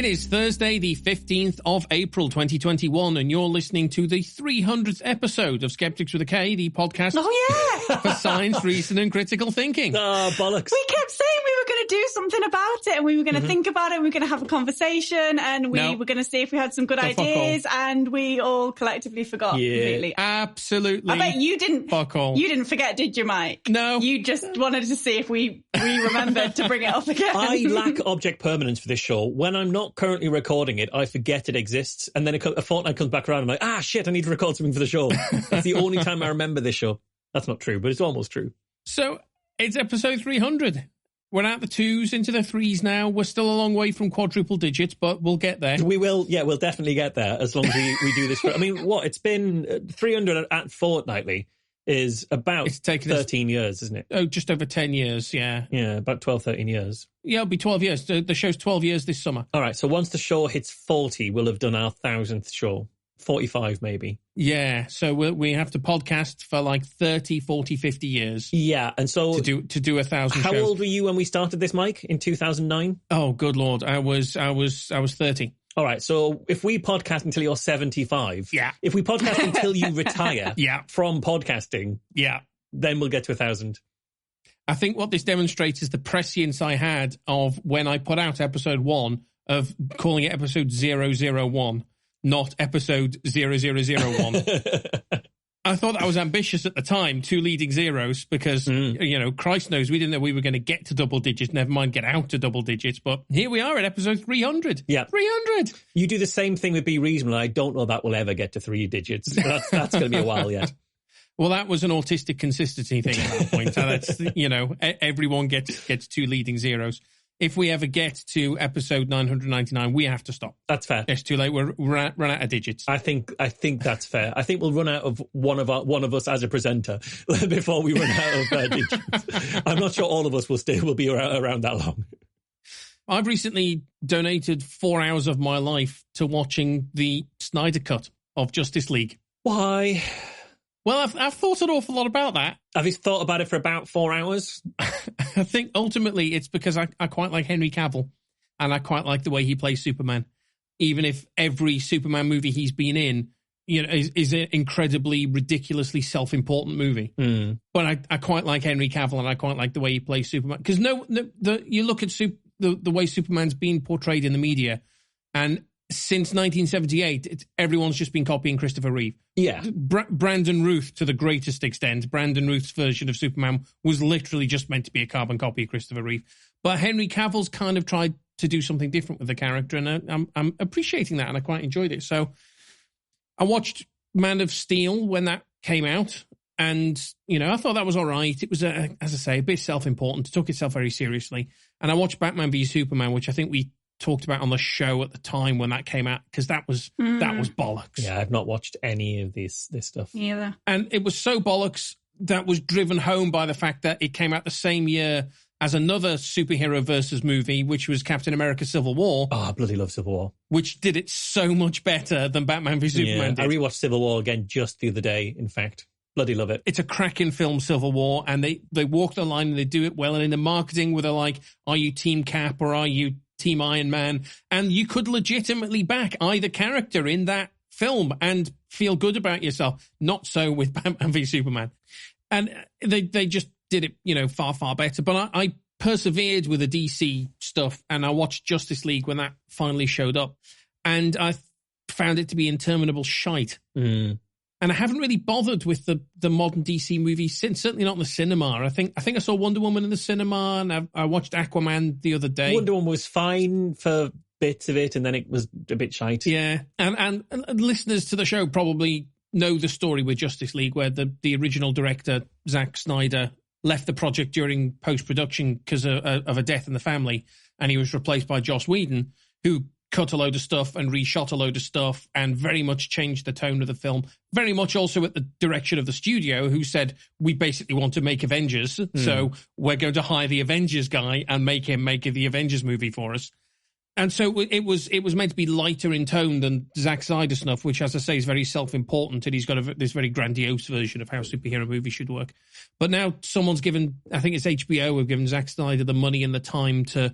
It is Thursday, the 15th of April, 2021, and you're listening to the 300th episode of Skeptics with a K, the podcast for science, reason, and critical thinking. Oh, bollocks. We kept saying we were going to do something about it, and we were going to think about it, and we were going to have a conversation, and we were going to see if we had some good ideas, and we all collectively forgot completely. Absolutely. I bet you didn't. Fuck all. You didn't forget, did you, Mike? No. You just wanted to see if we remembered to bring it up again. I lack object permanence for this show. When I'm not currently recording it, I forget it exists, and then a fortnight comes back around, I'm like, shit, I need to record something for the show. That's the only time I remember this show. That's not true, but it's almost true. So, it's episode 300. We're at the 2s, into the 3s now. We're still a long way from quadruple digits, but we'll get there. We will, we'll definitely get there, as long as we do this. I mean, it's been 300 at fortnightly is about 13 years, isn't it? Oh, just over 10 years, yeah. Yeah, about 12, 13 years. Yeah, it'll be 12 years. The show's 12 years this summer. All right, so once the show hits 40, we'll have done our 1,000th show. 45, maybe. Yeah, so we have to podcast for like 30, 40, 50 years. Yeah, and so... To do 1,000 How shows. old were you when we started this, Mike, in 2009? Oh, good Lord. I was 30. All right, so if we podcast until you're 75, if we podcast until you retire from podcasting, then we'll get to 1,000. I think what this demonstrates is the prescience I had of when I put out episode 1 of calling it episode 001, not episode 0001. I thought that was ambitious at the time, 2 leading zeros, because, Christ knows we didn't know we were going to get to double digits, never mind get out to double digits, but here we are at episode 300. Yeah. 300! You do the same thing with Be Reasonable. I don't know that we'll ever get to 3 digits. That's going to be a while yet. Well, that was an autistic consistency thing at that point. So that's, everyone gets 2 leading zeros. If we ever get to episode 999, we have to stop. That's fair. It's too late. We're run out of digits. I think that's fair. I think we'll run out of one of us as a presenter before we run out of digits. I'm not sure all of us will be around that long. I've recently donated 4 hours of my life to watching the Snyder Cut of Justice League. Why? Well, I've thought an awful lot about that. Have you thought about it for about 4 hours? I think ultimately it's because I quite like Henry Cavill, and I quite like the way he plays Superman. Even if every Superman movie he's been in, is an incredibly, ridiculously self-important movie. But I quite like Henry Cavill, and I quite like the way he plays Superman. Because you look at the way Superman's been portrayed in the media, and since 1978, everyone's just been copying Christopher Reeve. Yeah. Brandon Routh, to the greatest extent, Brandon Routh's version of Superman was literally just meant to be a carbon copy of Christopher Reeve. But Henry Cavill's kind of tried to do something different with the character, and I'm appreciating that, and I quite enjoyed it. So I watched Man of Steel when that came out, and, I thought that was all right. It was, as I say, a bit self-important. It took itself very seriously. And I watched Batman v Superman, which I think we talked about on the show at the time when that came out, because that was bollocks. Yeah, I've not watched any of this stuff. Either. And it was so bollocks that was driven home by the fact that it came out the same year as another superhero versus movie, which was Captain America Civil War. Oh, I bloody love Civil War. Which did it so much better than Batman v Superman did. I rewatched Civil War again just the other day, in fact. Bloody love it. It's a cracking film, Civil War, and they walk the line and they do it well. And in the marketing where they're like, are you Team Cap or are you Team Iron Man? And you could legitimately back either character in that film and feel good about yourself. Not so with Batman v Superman. And they just did it, far, far better. But I persevered with the DC stuff, and I watched Justice League when that finally showed up. And I found it to be interminable shite. And I haven't really bothered with the modern DC movies since, certainly not in the cinema. I think I saw Wonder Woman in the cinema, and I watched Aquaman the other day. Wonder Woman was fine for bits of it, and then it was a bit shite. Yeah, and listeners to the show probably know the story with Justice League, where the original director, Zack Snyder, left the project during post-production because of a death in the family, and he was replaced by Joss Whedon, who cut a load of stuff and reshot a load of stuff and very much changed the tone of the film. Very much also at the direction of the studio, who said, we basically want to make Avengers, so we're going to hire the Avengers guy and make him make the Avengers movie for us. And so it was meant to be lighter in tone than Zack Snyder stuff, which, as I say, is very self-important, and he's got this very grandiose version of how superhero movies should work. But now someone's given, I think it's HBO, have given Zack Snyder the money and the time to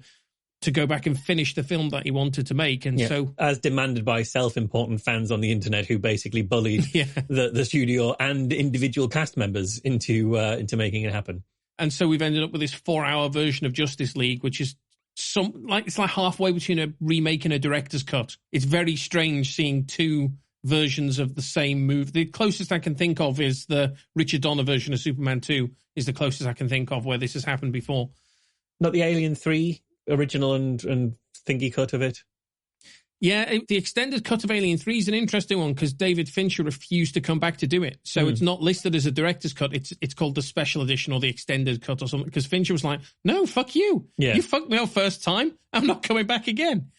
to go back and finish the film that he wanted to make. And so, as demanded by self-important fans on the internet who basically bullied the studio and individual cast members into making it happen. And so we've ended up with this 4-hour version of Justice League, which is it's like halfway between a remake and a director's cut. It's very strange seeing two versions of the same movie. The closest I can think of is the Richard Donner version of Superman 2 is the closest I can think of where this has happened before. Not the Alien 3 original and thingy cut of it? Yeah, the extended cut of Alien 3 is an interesting one because David Fincher refused to come back to do it. So it's not listed as a director's cut. It's called the special edition or the extended cut or something because Fincher was like, no, fuck you. Yeah. You fucked me up first time. I'm not coming back again.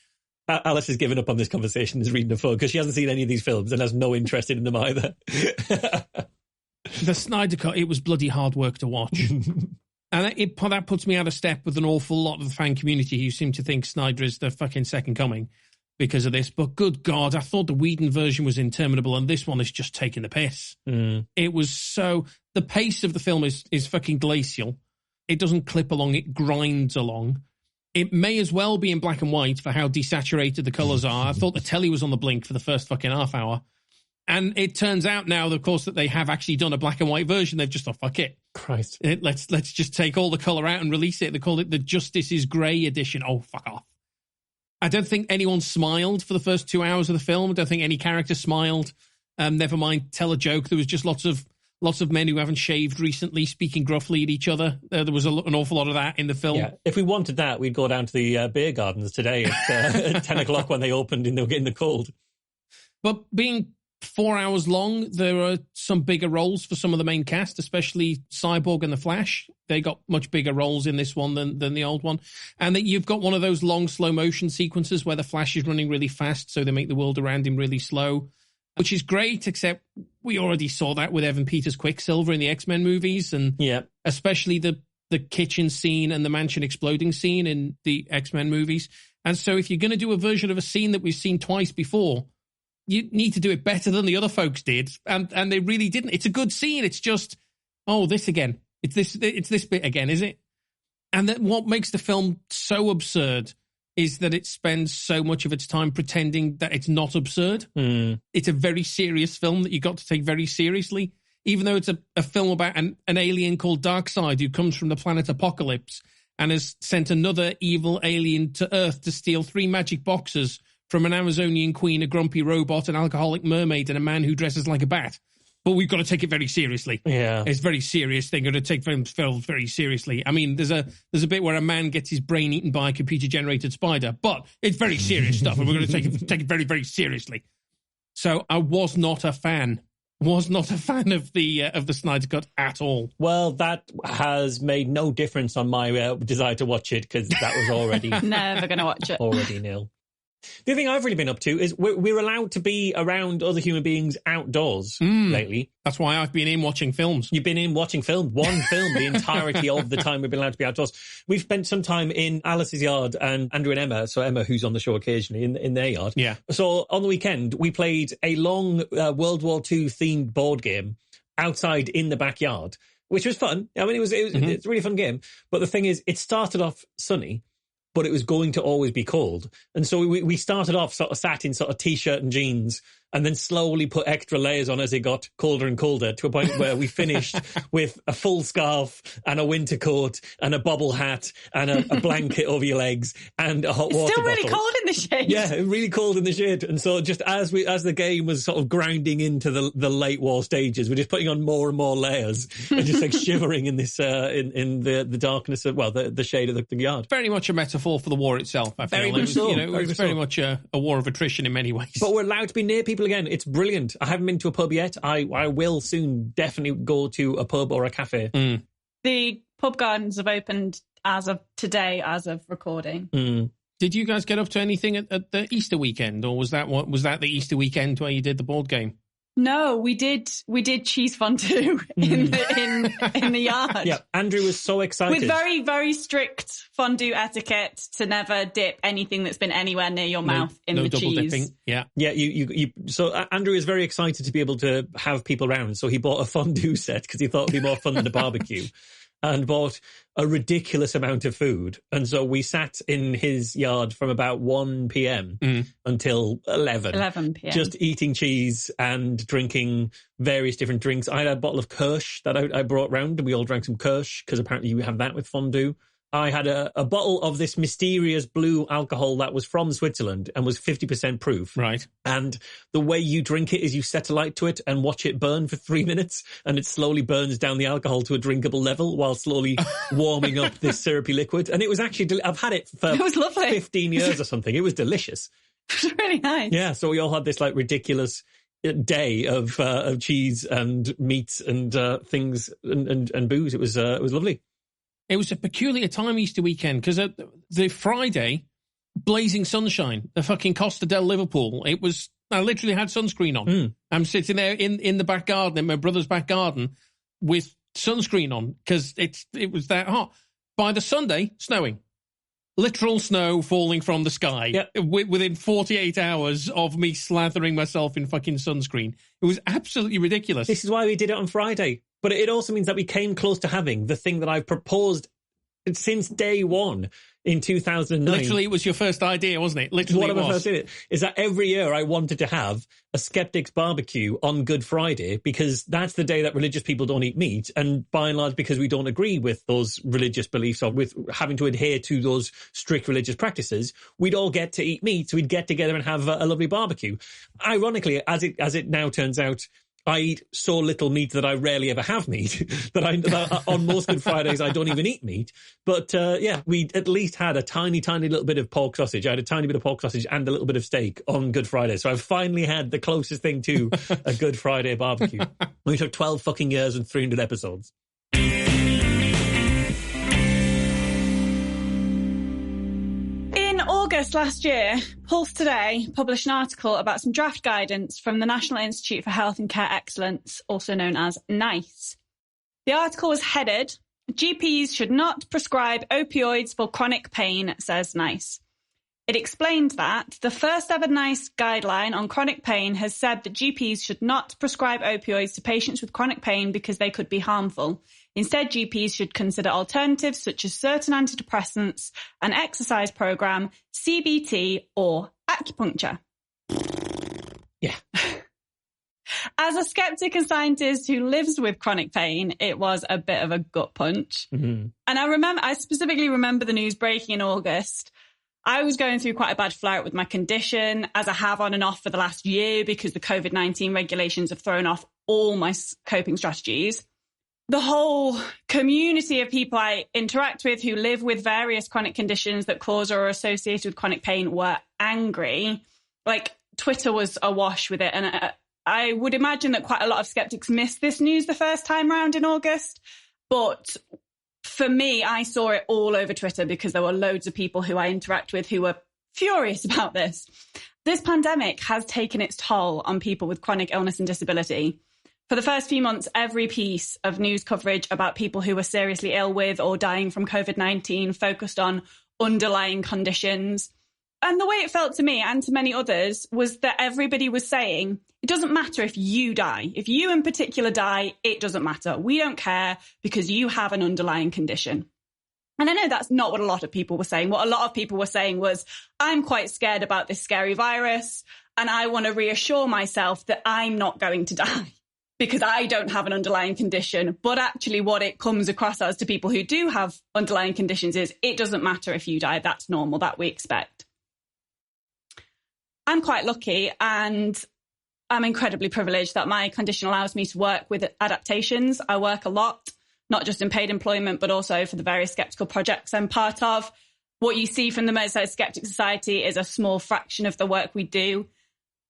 Alice has given up on this conversation, is reading the phone because she hasn't seen any of these films and has no interest in them either. The Snyder Cut, it was bloody hard work to watch. And that puts me out of step with an awful lot of the fan community who seem to think Snyder is the fucking second coming because of this. But good God, I thought the Whedon version was interminable and this one is just taking the piss. It was so... The pace of the film is fucking glacial. It doesn't clip along, it grinds along. It may as well be in black and white for how desaturated the colours are. I thought the telly was on the blink for the first fucking half hour. And it turns out now, of course, that they have actually done a black and white version. They've just thought, fuck it. Christ. Let's just take all the colour out and release it. They call it the Justice is Grey edition. Oh, fuck off. I don't think anyone smiled for the first 2 hours of the film. I don't think any character smiled. Never mind tell a joke. There was just lots of men who haven't shaved recently speaking gruffly at each other. There was an awful lot of that in the film. Yeah, if we wanted that, we'd go down to the beer gardens today at 10 o'clock when they opened in the cold. But being 4 hours long, there are some bigger roles for some of the main cast, especially Cyborg and the Flash. They got much bigger roles in this one than the old one. And that you've got one of those long slow motion sequences where the Flash is running really fast, so they make the world around him really slow, which is great, except we already saw that with Evan Peters' Quicksilver in the X-Men movies, and especially the kitchen scene and the mansion exploding scene in the X-Men movies. And so if you're going to do a version of a scene that we've seen twice before, you need to do it better than the other folks did, and they really didn't. It's a good scene. It's just, this again. It's this bit again, is it? And that what makes the film so absurd is that it spends so much of its time pretending that it's not absurd. It's a very serious film that you got to take very seriously, even though it's a film about an alien called Darkseid who comes from the planet Apocalypse and has sent another evil alien to Earth to steal 3 magic boxes from an Amazonian queen, a grumpy robot, an alcoholic mermaid, and a man who dresses like a bat. But we've got to take it very seriously. Yeah. It's a very serious thing. We've got to take films very seriously. I mean, there's a bit where a man gets his brain eaten by a computer-generated spider, but it's very serious stuff, and we're going to take it very, very seriously. So I was not a fan of the Snyder Cut at all. Well, that has made no difference on my desire to watch it, because that was already... Never going to watch it. Already nil. The other thing I've really been up to is we're allowed to be around other human beings outdoors lately. That's why I've been in watching films. You've been in watching film, one film, the entirety of the time we've been allowed to be outdoors. We've spent some time in Alice's yard and Andrew and Emma, so Emma, who's on the show occasionally, in their yard. Yeah. So on the weekend, we played a long World War II themed board game outside in the backyard, which was fun. I mean, it's a really fun game. But the thing is, it started off sunny, but it was going to always be cold. And so we started off sort of sat in sort of T-shirt and jeans, and then slowly put extra layers on as it got colder and colder, to a point where we finished with a full scarf and a winter coat and a bobble hat and a blanket over your legs and a hot water bottle. Still really cold in the shade. Yeah, really cold in the shade. And so just as the game was sort of grinding into the late war stages, we're just putting on more and more layers and just like shivering in this in the darkness of, well, the shade of the yard. Very much a metaphor for the war itself, I feel. Very much so. It was very much a war of attrition in many ways. But we're allowed to be near people again. It's brilliant. I haven't been to a pub yet. I will soon definitely go to a pub or a cafe. The pub gardens have opened as of today, as of recording. Did you guys get up to anything at the Easter weekend, or was that the Easter weekend where you did the board game? No, we did cheese fondue in the yard. Yeah, Andrew was so excited. With very, very strict fondue etiquette to never dip anything that's been anywhere near your mouth in the double cheese. Dipping. Yeah. You. So Andrew is very excited to be able to have people around. So he bought a fondue set because he thought it'd be more fun than a barbecue. and bought a ridiculous amount of food. And so we sat in his yard from about 1 p.m. Until 11 p.m. just eating cheese and drinking various different drinks. I had a bottle of Kirsch that I brought round, and we all drank some Kirsch because apparently you have that with fondue. I had a bottle of this mysterious blue alcohol that was from Switzerland and was 50% proof. Right. And the way you drink it is you set a light to it and watch it burn for 3 minutes, and it slowly burns down the alcohol to a drinkable level while slowly warming up this syrupy liquid. And it was actually, I've had it for 15 years or something. It was delicious. It was really nice. Yeah. So we all had this like ridiculous day of cheese and meats and things and booze. It was lovely. It was a peculiar time, Easter weekend, because the Friday, blazing sunshine, the fucking Costa del Liverpool, I literally had sunscreen on. I'm sitting there in the back garden, in my brother's back garden, with sunscreen on, because it was that hot. By the Sunday, snowing. Literal snow falling from the sky within 48 hours of me slathering myself in fucking sunscreen. It was absolutely ridiculous. This is why we did it on Friday. But it also means that we came close to having the thing that I've proposed since day one in 2009. Literally, it was your first idea, wasn't it? Literally, what I first did it is that every year I wanted to have a Skeptics barbecue on Good Friday, because that's the day that religious people don't eat meat, and by and large because we don't agree with those religious beliefs or with having to adhere to those strict religious practices, we'd all get to eat meat, so we'd get together and have a lovely barbecue. Ironically, as it now turns out, I eat so little meat that I rarely ever have meat, that on most Good Fridays I don't even eat meat. But we at least had a tiny, tiny little bit of pork sausage. I had a tiny bit of pork sausage and a little bit of steak on Good Friday. So I've finally had the closest thing to a Good Friday barbecue. We took 12 fucking years and 300 episodes. August last year, Pulse Today published an article about some draft guidance from the National Institute for Health and Care Excellence, also known as NICE. The article was headed, "GPs should not prescribe opioids for chronic pain, says NICE." It explained that the first ever NICE guideline on chronic pain has said that GPs should not prescribe opioids to patients with chronic pain because they could be harmful. Instead, GPs should consider alternatives such as certain antidepressants, an exercise program, CBT, or acupuncture. Yeah. As a skeptic and scientist who lives with chronic pain, it was a bit of a gut punch. Mm-hmm. And I specifically remember the news breaking in August. I was going through quite a bad flare-up with my condition, as I have on and off for the last year, because the COVID-19 regulations have thrown off all my coping strategies. The whole community of people I interact with who live with various chronic conditions that cause or are associated with chronic pain were angry. Like, Twitter was awash with it. And I would imagine that quite a lot of skeptics missed this news the first time around in August. But for me, I saw it all over Twitter because there were loads of people who I interact with who were furious about this. This pandemic has taken its toll on people with chronic illness and disability. For the first few months, every piece of news coverage about people who were seriously ill with or dying from COVID-19 focused on underlying conditions. And the way it felt to me and to many others was that everybody was saying, it doesn't matter if you die. If you in particular die, it doesn't matter. We don't care because you have an underlying condition. And I know that's not what a lot of people were saying. What a lot of people were saying was, I'm quite scared about this scary virus, and I want to reassure myself that I'm not going to die because I don't have an underlying condition. But actually what it comes across as to people who do have underlying conditions is, it doesn't matter if you die. That's normal. That we expect. I'm quite lucky, and I'm incredibly privileged that my condition allows me to work with adaptations. I work a lot, not just in paid employment, but also for the various skeptical projects I'm part of. What you see from the Merseyside Skeptic Society is a small fraction of the work we do.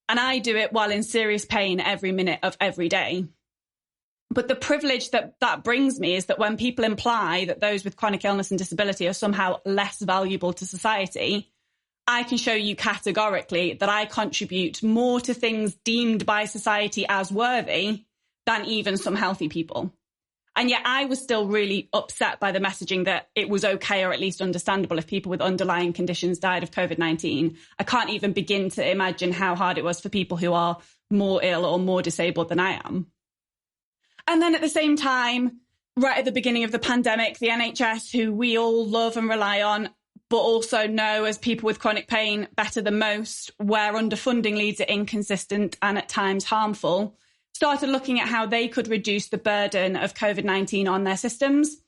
And I do it while in serious pain every minute of every day. But the privilege that brings me is that when people imply that those with chronic illness and disability are somehow less valuable to society, I can show you categorically that I contribute more to things deemed by society as worthy than even some healthy people. And yet I was still really upset by the messaging that it was okay, or at least understandable, if people with underlying conditions died of COVID-19. I can't even begin to imagine how hard it was for people who are more ill or more disabled than I am. And then at the same time, right at the beginning of the pandemic, the NHS, who we all love and rely on, but also know as people with chronic pain better than most, where underfunding leads are inconsistent and at times harmful, started looking at how they could reduce the burden of COVID-19 on their systems.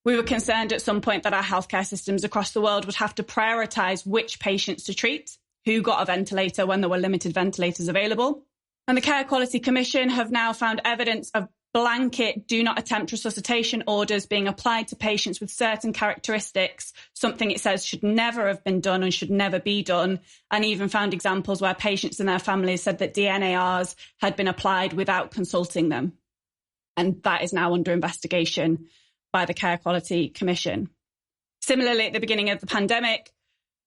We were concerned at some point that our healthcare systems across the world would have to prioritise which patients to treat, who got a ventilator when there were limited ventilators available. And the Care Quality Commission have now found evidence of blanket do not attempt resuscitation orders being applied to patients with certain characteristics, something it says should never have been done and should never be done, and even found examples where patients and their families said that DNARs had been applied without consulting them. And that is now under investigation by the Care Quality Commission. Similarly, at the beginning of the pandemic,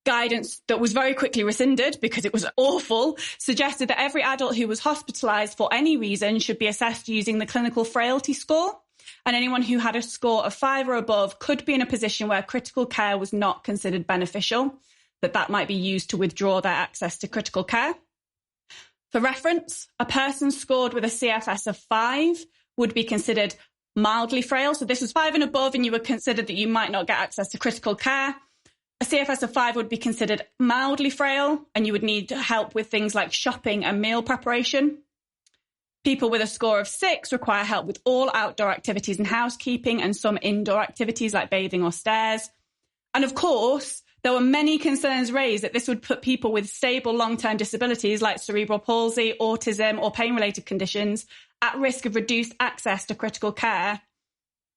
guidance that was very quickly rescinded because it was awful suggested that every adult who was hospitalised for any reason should be assessed using the clinical frailty score. And anyone who had a score of 5 or above could be in a position where critical care was not considered beneficial, that might be used to withdraw their access to critical care. For reference, a person scored with a CFS of 5 would be considered mildly frail. So this was 5 and above, and you were considered that you might not get access to critical care. A CFS of 5 would be considered mildly frail, and you would need help with things like shopping and meal preparation. People with a score of 6 require help with all outdoor activities and housekeeping and some indoor activities like bathing or stairs. And of course, there were many concerns raised that this would put people with stable long-term disabilities like cerebral palsy, autism, or pain-related conditions at risk of reduced access to critical care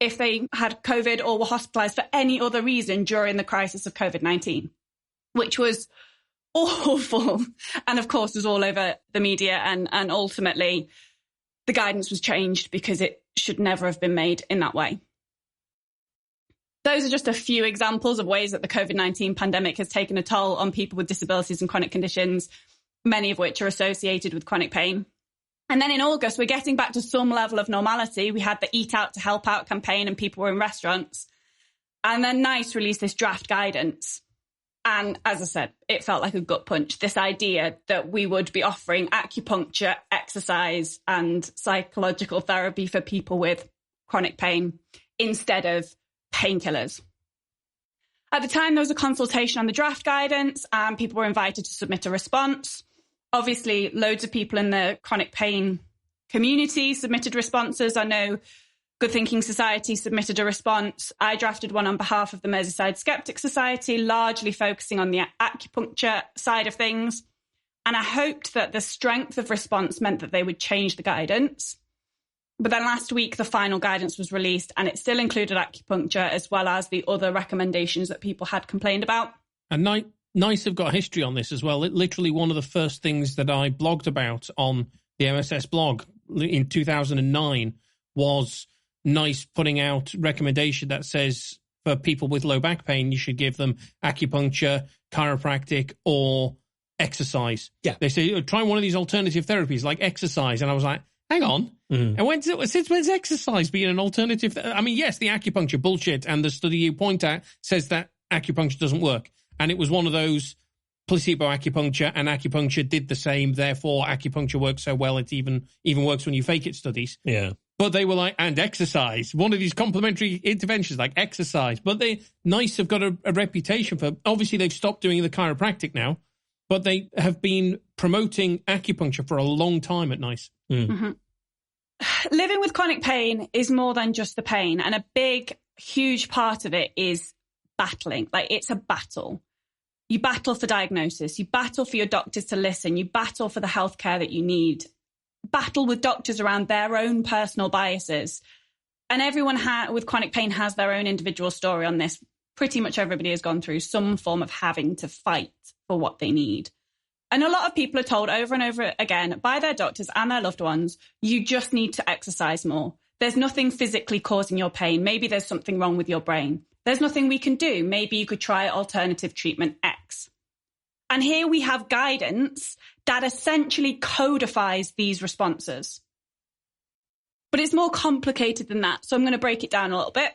if they had COVID or were hospitalised for any other reason during the crisis of COVID-19, which was awful. And of course, was all over the media. And ultimately, the guidance was changed because it should never have been made in that way. Those are just a few examples of ways that the COVID-19 pandemic has taken a toll on people with disabilities and chronic conditions, many of which are associated with chronic pain. And then in August, we're getting back to some level of normality. We had the Eat Out to Help Out campaign and people were in restaurants. And then NICE released this draft guidance. And as I said, it felt like a gut punch, this idea that we would be offering acupuncture, exercise and psychological therapy for people with chronic pain instead of painkillers. At the time, there was a consultation on the draft guidance and people were invited to submit a response. Obviously, loads of people in the chronic pain community submitted responses. I know Good Thinking Society submitted a response. I drafted one on behalf of the Merseyside Skeptics Society, largely focusing on the acupuncture side of things. And I hoped that the strength of response meant that they would change the guidance. But then last week, the final guidance was released and it still included acupuncture as well as the other recommendations that people had complained about. And NICE have got a history on this as well. Literally one of the first things that I blogged about on the MSS blog in 2009 was NICE putting out recommendation that says for people with low back pain, you should give them acupuncture, chiropractic, or exercise. Yeah. They say, try one of these alternative therapies like exercise. And I was like, hang on. Mm. And since when's exercise being an alternative? I mean, yes, the acupuncture bullshit and the study you point at says that acupuncture doesn't work. And it was one of those placebo acupuncture and acupuncture did the same. Therefore, acupuncture works so well, it even works when you fake it studies. Yeah. But they were like, and exercise. One of these complementary interventions like exercise. But NICE have got a reputation for, obviously they've stopped doing the chiropractic now, but they have been promoting acupuncture for a long time at NICE. Mm. Mm-hmm. Living with chronic pain is more than just the pain. And a big, huge part of it is battling. Like, it's a battle. You battle for diagnosis. You battle for your doctors to listen. You battle for the healthcare that you need. Battle with doctors around their own personal biases. And everyone with chronic pain has their own individual story on this. Pretty much everybody has gone through some form of having to fight for what they need. And a lot of people are told over and over again by their doctors and their loved ones, you just need to exercise more. There's nothing physically causing your pain. Maybe there's something wrong with your brain. There's nothing we can do. Maybe you could try alternative treatment X. And here we have guidance that essentially codifies these responses. But it's more complicated than that. So I'm going to break it down a little bit.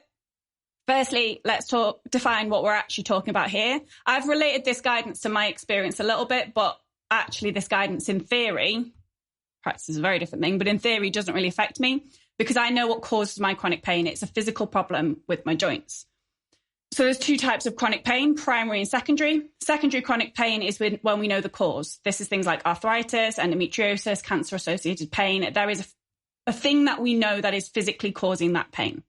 Firstly, let's define what we're actually talking about here. I've related this guidance to my experience a little bit, but actually this guidance in theory practice is a very different thing, but in theory doesn't really affect me because I know what causes my chronic pain. It's a physical problem with my joints. So there's two types of chronic pain, primary and secondary. Secondary chronic pain is when we know the cause. This is things like arthritis, endometriosis, cancer-associated pain. There is a thing that we know that is physically causing that pain.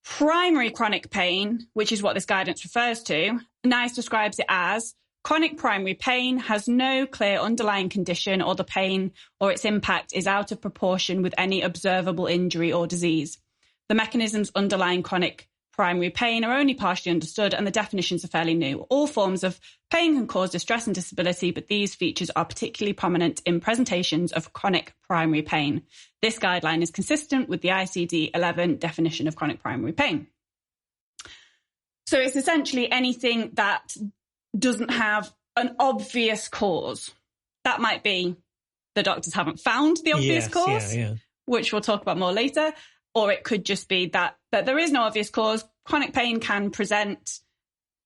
Primary chronic pain, which is what this guidance refers to, NICE describes it as chronic primary pain has no clear underlying condition or the pain or its impact is out of proportion with any observable injury or disease. The mechanisms underlying chronic primary pain are only partially understood and the definitions are fairly new. All forms of pain can cause distress and disability, but these features are particularly prominent in presentations of chronic primary pain. This guideline is consistent with the ICD-11 definition of chronic primary pain. So it's essentially anything that doesn't have an obvious cause. That might be the doctors haven't found the obvious cause, which we'll talk about more later. Or it could just be that there is no obvious cause. Chronic pain can present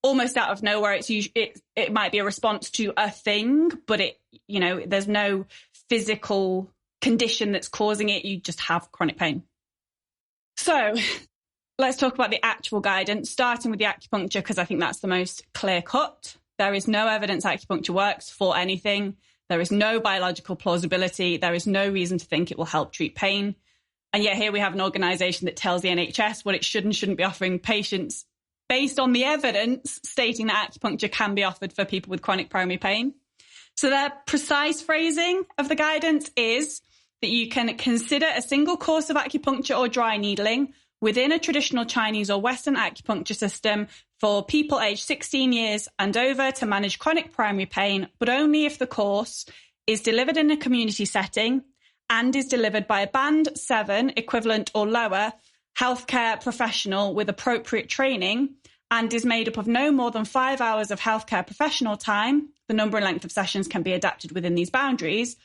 almost out of nowhere. It might be a response to a thing, but there's no physical condition that's causing it. You just have chronic pain. So let's talk about the actual guidance, starting with the acupuncture, because I think that's the most clear cut. There is no evidence acupuncture works for anything. There is no biological plausibility. There is no reason to think it will help treat pain. And yet here we have an organisation that tells the NHS what it should and shouldn't be offering patients based on the evidence stating that acupuncture can be offered for people with chronic primary pain. So their precise phrasing of the guidance is that you can consider a single course of acupuncture or dry needling within a traditional Chinese or Western acupuncture system for people aged 16 years and over to manage chronic primary pain, but only if the course is delivered in a community setting and is delivered by a Band 7 equivalent or lower healthcare professional with appropriate training and is made up of no more than 5 hours of healthcare professional time. The number and length of sessions can be adapted within these boundaries,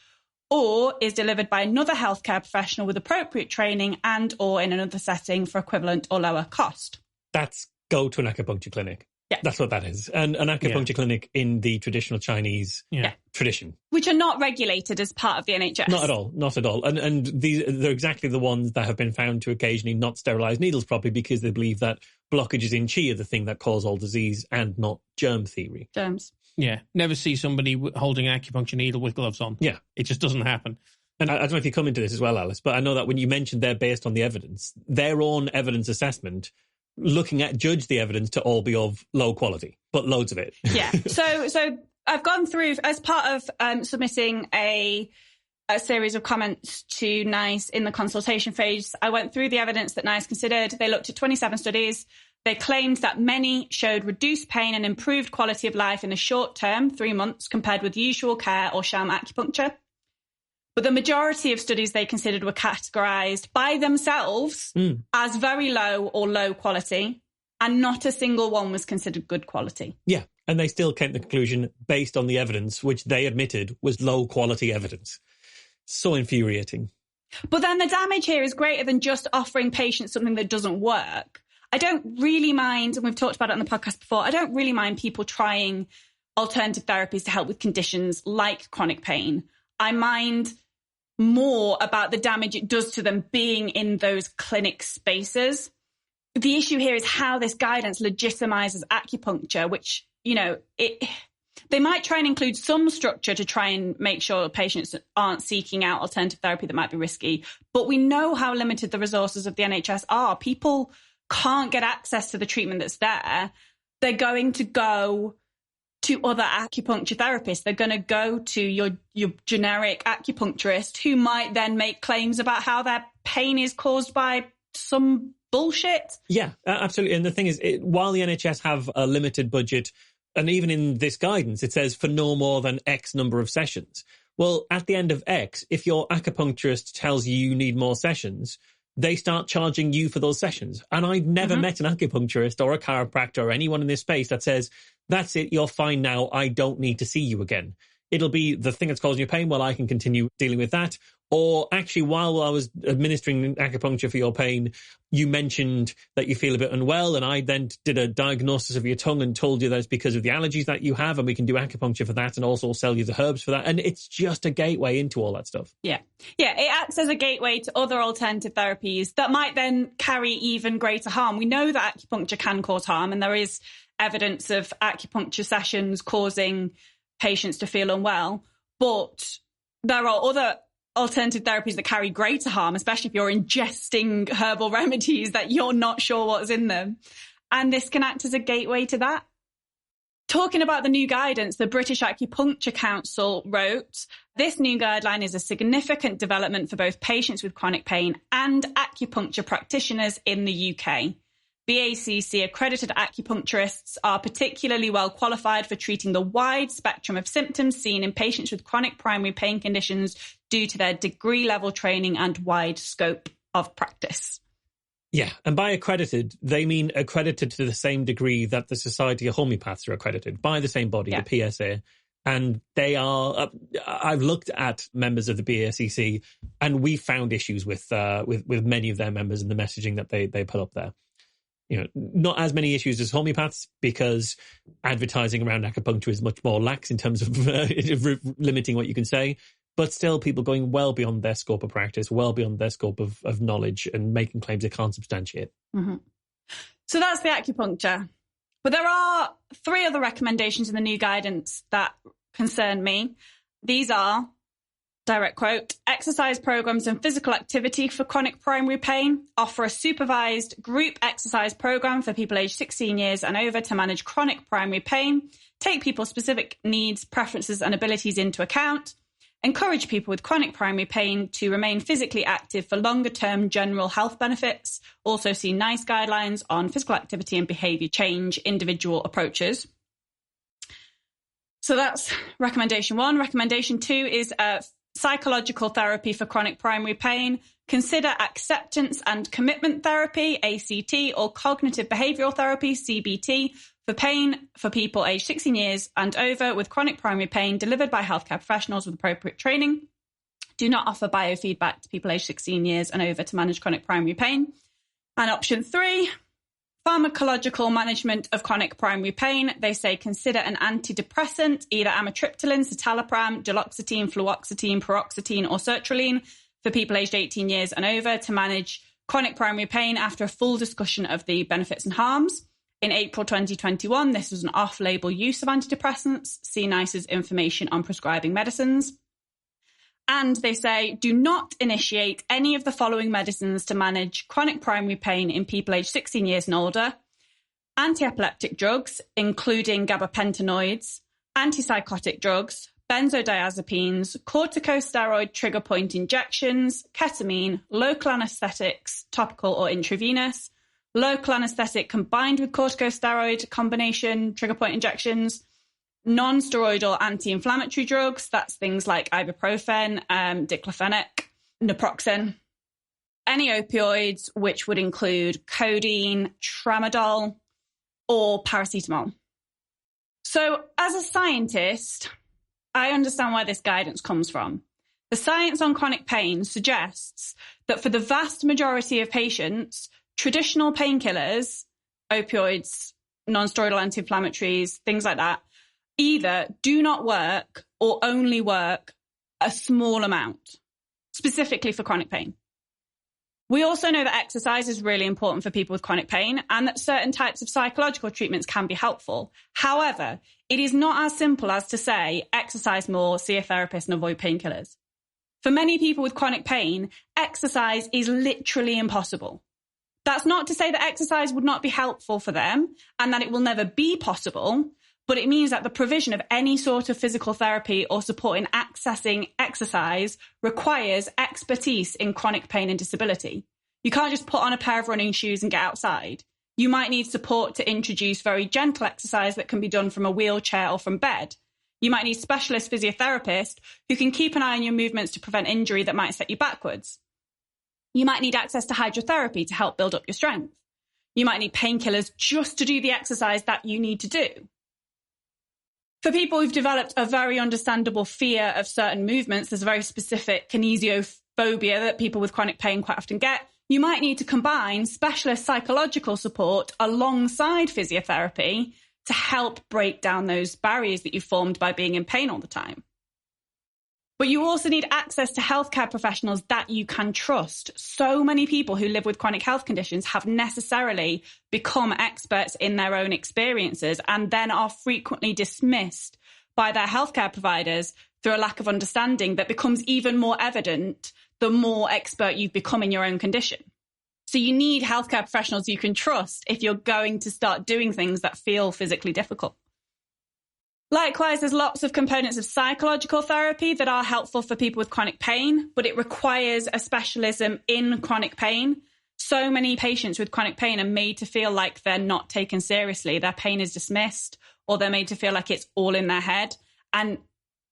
or is delivered by another healthcare professional with appropriate training and or in another setting for equivalent or lower cost. That's go to an acupuncture clinic. Yeah. That's what that is. And an acupuncture clinic in the traditional Chinese tradition. Which are not regulated as part of the NHS. Not at all. Not at all. And they're exactly the ones that have been found to occasionally not sterilise needles properly because they believe that blockages in chi are the thing that cause all disease and not germ theory. Germs. Yeah. Never see somebody holding an acupuncture needle with gloves on. Yeah. It just doesn't happen. And I don't know if you come into this as well, Alice, but I know that when you mentioned they're based on the evidence, their own evidence assessment, looking at judge the evidence to all be of low quality, but loads of it. Yeah. So I've gone through, as part of submitting a series of comments to NICE in the consultation phase, I went through the evidence that NICE considered. They looked at 27 studies. They claimed that many showed reduced pain and improved quality of life in the short term, 3 months, compared with usual care or sham acupuncture. But the majority of studies they considered were categorised by themselves as very low or low quality, and not a single one was considered good quality. Yeah, and they still came to the conclusion based on the evidence, which they admitted was low quality evidence. So infuriating. But then the damage here is greater than just offering patients something that doesn't work. I don't really mind, and we've talked about it on the podcast before, I don't really mind people trying alternative therapies to help with conditions like chronic pain. I mind more about the damage it does to them being in those clinic spaces. The issue here is how this guidance legitimizes acupuncture, which, they might try and include some structure to try and make sure patients aren't seeking out alternative therapy that might be risky. But we know how limited the resources of the NHS are. People can't get access to the treatment that's there. They're going to go to other acupuncture therapists. They're going to go to your generic acupuncturist who might then make claims about how their pain is caused by some bullshit. Yeah, absolutely. And the thing is, while the NHS have a limited budget, and even in this guidance, it says for no more than X number of sessions. Well, at the end of X, if your acupuncturist tells you need more sessions, they start charging you for those sessions. And I've never met an acupuncturist or a chiropractor or anyone in this space that says, that's it, you're fine now, I don't need to see you again. it'll be the thing that's causing you pain. Well, I can continue dealing with that. Or actually, while I was administering acupuncture for your pain, you mentioned that you feel a bit unwell, and I then did a diagnosis of your tongue and told you that it's because of the allergies that you have, and we can do acupuncture for that and also sell you the herbs for that. And it's just a gateway into all that stuff. Yeah. Yeah, it acts as a gateway to other alternative therapies that might then carry even greater harm. We know that acupuncture can cause harm, and there is evidence of acupuncture sessions causing patients to feel unwell. But there are other alternative therapies that carry greater harm, especially if you're ingesting herbal remedies that you're not sure what's in them. And this can act as a gateway to that. Talking about the new guidance, the British Acupuncture Council wrote, this new guideline is a significant development for both patients with chronic pain and acupuncture practitioners in the UK. BACC accredited acupuncturists are particularly well qualified for treating the wide spectrum of symptoms seen in patients with chronic primary pain conditions due to their degree level training and wide scope of practice. Yeah, and by accredited, they mean accredited to the same degree that the Society of Homeopaths are accredited by the same body, the PSA. And they are, I've looked at members of the BACC, and we found issues with many of their members and the messaging that they put up there. You know, not as many issues as homeopaths, because advertising around acupuncture is much more lax in terms of limiting what you can say. But still, people going well beyond their scope of practice, well beyond their scope of knowledge, and making claims they can't substantiate. Mm-hmm. So that's the acupuncture. But there are 3 other recommendations in the new guidance that concern me. These are, direct quote, exercise programs and physical activity for chronic primary pain. Offer a supervised group exercise program for people aged 16 years and over to manage chronic primary pain. Take people's specific needs, preferences and abilities into account. Encourage people with chronic primary pain to remain physically active for longer-term general health benefits. Also see NICE guidelines on physical activity and behaviour change individual approaches. So that's recommendation 1. Recommendation 2 is psychological therapy for chronic primary pain. Consider acceptance and commitment therapy, ACT, or cognitive behavioural therapy, CBT, for pain for people aged 16 years and over with chronic primary pain delivered by healthcare professionals with appropriate training. Do not offer biofeedback to people aged 16 years and over to manage chronic primary pain. And option 3, pharmacological management of chronic primary pain. They say consider an antidepressant, either amitriptyline, citalopram, duloxetine, fluoxetine, paroxetine, or sertraline for people aged 18 years and over to manage chronic primary pain after a full discussion of the benefits and harms. In April 2021, this was an off-label use of antidepressants. See NICE's information on prescribing medicines. And they say, do not initiate any of the following medicines to manage chronic primary pain in people aged 16 years and older. Anti-epileptic drugs, including gabapentinoids, antipsychotic drugs, benzodiazepines, corticosteroid trigger point injections, ketamine, local anesthetics, topical or intravenous, local anesthetic combined with corticosteroid combination trigger point injections, non-steroidal anti-inflammatory drugs, that's things like ibuprofen, diclofenac, naproxen, any opioids, which would include codeine, tramadol, or paracetamol. So as a scientist, I understand where this guidance comes from. The science on chronic pain suggests that for the vast majority of patients, traditional painkillers, opioids, non-steroidal anti-inflammatories, things like that, either do not work or only work a small amount, specifically for chronic pain. We also know that exercise is really important for people with chronic pain and that certain types of psychological treatments can be helpful. However, it is not as simple as to say, exercise more, see a therapist and avoid painkillers. For many people with chronic pain, exercise is literally impossible. That's not to say that exercise would not be helpful for them and that it will never be possible, but it means that the provision of any sort of physical therapy or support in accessing exercise requires expertise in chronic pain and disability. You can't just put on a pair of running shoes and get outside. You might need support to introduce very gentle exercise that can be done from a wheelchair or from bed. You might need specialist physiotherapists who can keep an eye on your movements to prevent injury that might set you backwards. You might need access to hydrotherapy to help build up your strength. You might need painkillers just to do the exercise that you need to do. For people who've developed a very understandable fear of certain movements, there's a very specific kinesiophobia that people with chronic pain quite often get. You might need to combine specialist psychological support alongside physiotherapy to help break down those barriers that you've formed by being in pain all the time. But you also need access to healthcare professionals that you can trust. So many people who live with chronic health conditions have necessarily become experts in their own experiences and then are frequently dismissed by their healthcare providers through a lack of understanding that becomes even more evident the more expert you've become in your own condition. So you need healthcare professionals you can trust if you're going to start doing things that feel physically difficult. Likewise, there's lots of components of psychological therapy that are helpful for people with chronic pain, but it requires a specialism in chronic pain. So many patients with chronic pain are made to feel like they're not taken seriously. Their pain is dismissed, or they're made to feel like it's all in their head. And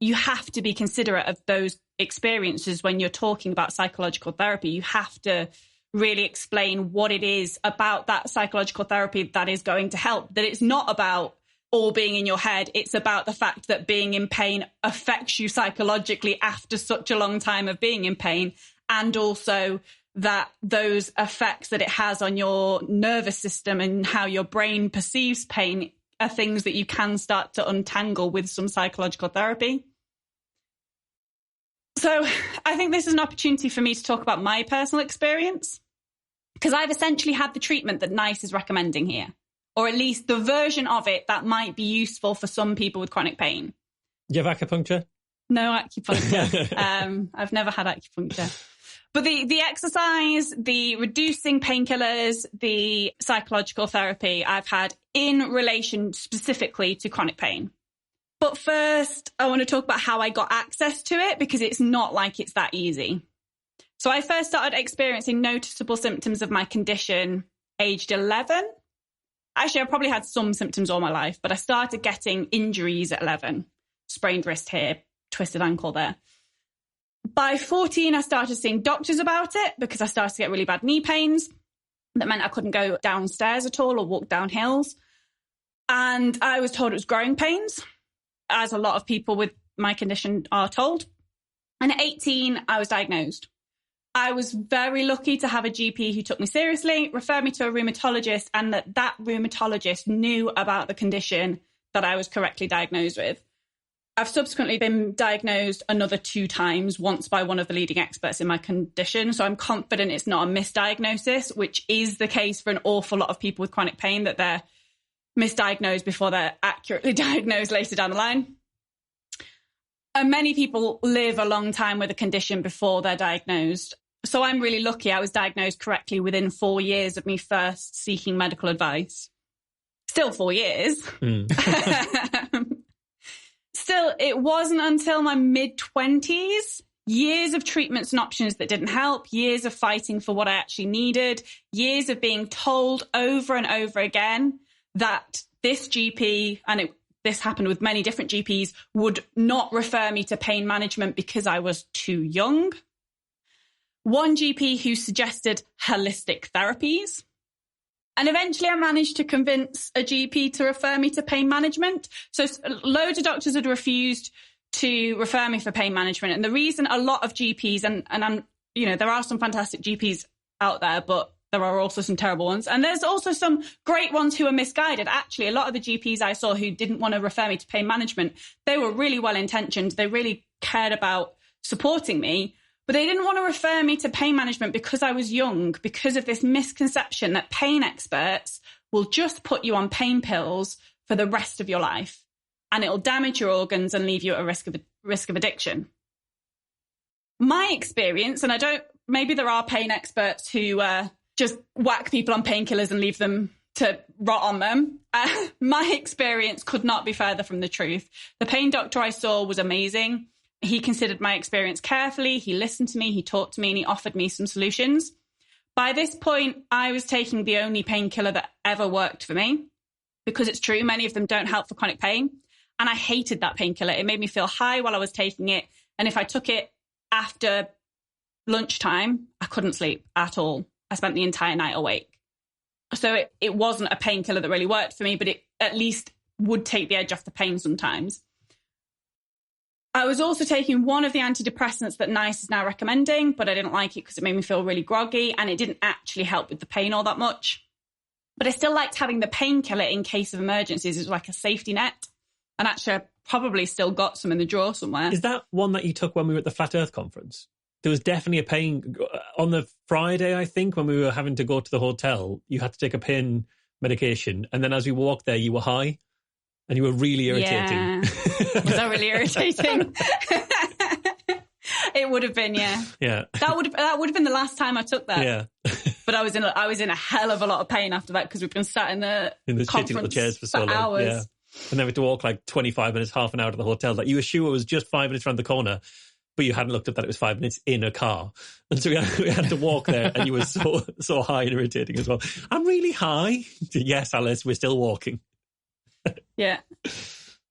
you have to be considerate of those experiences when you're talking about psychological therapy. You have to really explain what it is about that psychological therapy that is going to help, that it's not about all being in your head. It's about the fact that being in pain affects you psychologically after such a long time of being in pain, and also that those effects that it has on your nervous system and how your brain perceives pain are things that you can start to untangle with some psychological therapy. So I think this is an opportunity for me to talk about my personal experience, because I've essentially had the treatment that NICE is recommending here, or at least the version of it that might be useful for some people with chronic pain. Do you have acupuncture? No acupuncture. I've never had acupuncture. But the exercise, the reducing painkillers, the psychological therapy I've had in relation specifically to chronic pain. But first, I want to talk about how I got access to it, because it's not like it's that easy. So I first started experiencing noticeable symptoms of my condition aged 11. Actually, I probably had some symptoms all my life, but I started getting injuries at 11. Sprained wrist here, twisted ankle there. By 14, I started seeing doctors about it because I started to get really bad knee pains. That meant I couldn't go downstairs at all or walk down hills. And I was told it was growing pains, as a lot of people with my condition are told. And at 18, I was diagnosed. I was very lucky to have a GP who took me seriously, referred me to a rheumatologist, and that rheumatologist knew about the condition that I was correctly diagnosed with. I've subsequently been diagnosed another 2 times, once by one of the leading experts in my condition. So I'm confident it's not a misdiagnosis, which is the case for an awful lot of people with chronic pain, that they're misdiagnosed before they're accurately diagnosed later down the line. And many people live a long time with a condition before they're diagnosed. So I'm really lucky I was diagnosed correctly within 4 years of me first seeking medical advice. Still 4 years. Still, it wasn't until my mid-20s, years of treatments and options that didn't help, years of fighting for what I actually needed, years of being told over and over again that this GP, and this happened with many different GPs, would not refer me to pain management because I was too young. One GP who suggested holistic therapies. And eventually I managed to convince a GP to refer me to pain management. So loads of doctors had refused to refer me for pain management. And the reason a lot of GPs, and I'm, there are some fantastic GPs out there, but there are also some terrible ones. And there's also some great ones who are misguided. Actually, a lot of the GPs I saw who didn't want to refer me to pain management, they were really well-intentioned. They really cared about supporting me. But they didn't want to refer me to pain management because I was young, because of this misconception that pain experts will just put you on pain pills for the rest of your life, and it'll damage your organs and leave you at a risk of addiction. My experience, and maybe there are pain experts who just whack people on painkillers and leave them to rot on them. My experience could not be further from the truth. The pain doctor I saw was amazing. He considered my experience carefully. He listened to me, he talked to me, and he offered me some solutions. By this point, I was taking the only painkiller that ever worked for me, because it's true, many of them don't help for chronic pain. And I hated that painkiller. It made me feel high while I was taking it. And if I took it after lunchtime, I couldn't sleep at all. I spent the entire night awake. So it wasn't a painkiller that really worked for me, but it at least would take the edge off the pain sometimes. I was also taking one of the antidepressants that NICE is now recommending, but I didn't like it because it made me feel really groggy and it didn't actually help with the pain all that much. But I still liked having the painkiller in case of emergencies. It was like a safety net. And actually, I probably still got some in the drawer somewhere. Is that one that you took when we were at the Flat Earth conference? There was definitely a pain on the Friday, I think, when we were having to go to the hotel. You had to take a pain medication. And then as we walked there, you were high and you were really irritating. Yeah. Was that really irritating? It would have been, yeah. Yeah. That would have been the last time I took that. Yeah. But I was in a hell of a lot of pain after that because we've been sat in the shitty little chairs for so long. Hours. Yeah. And then we had to walk like 25 minutes, half an hour to the hotel that you were sure was just 5 minutes around the corner, but you hadn't looked up that it was 5 minutes in a car. And so we had to walk there and you were so high and irritating as well. I'm really high. Yes, Alice, we're still walking. Yeah.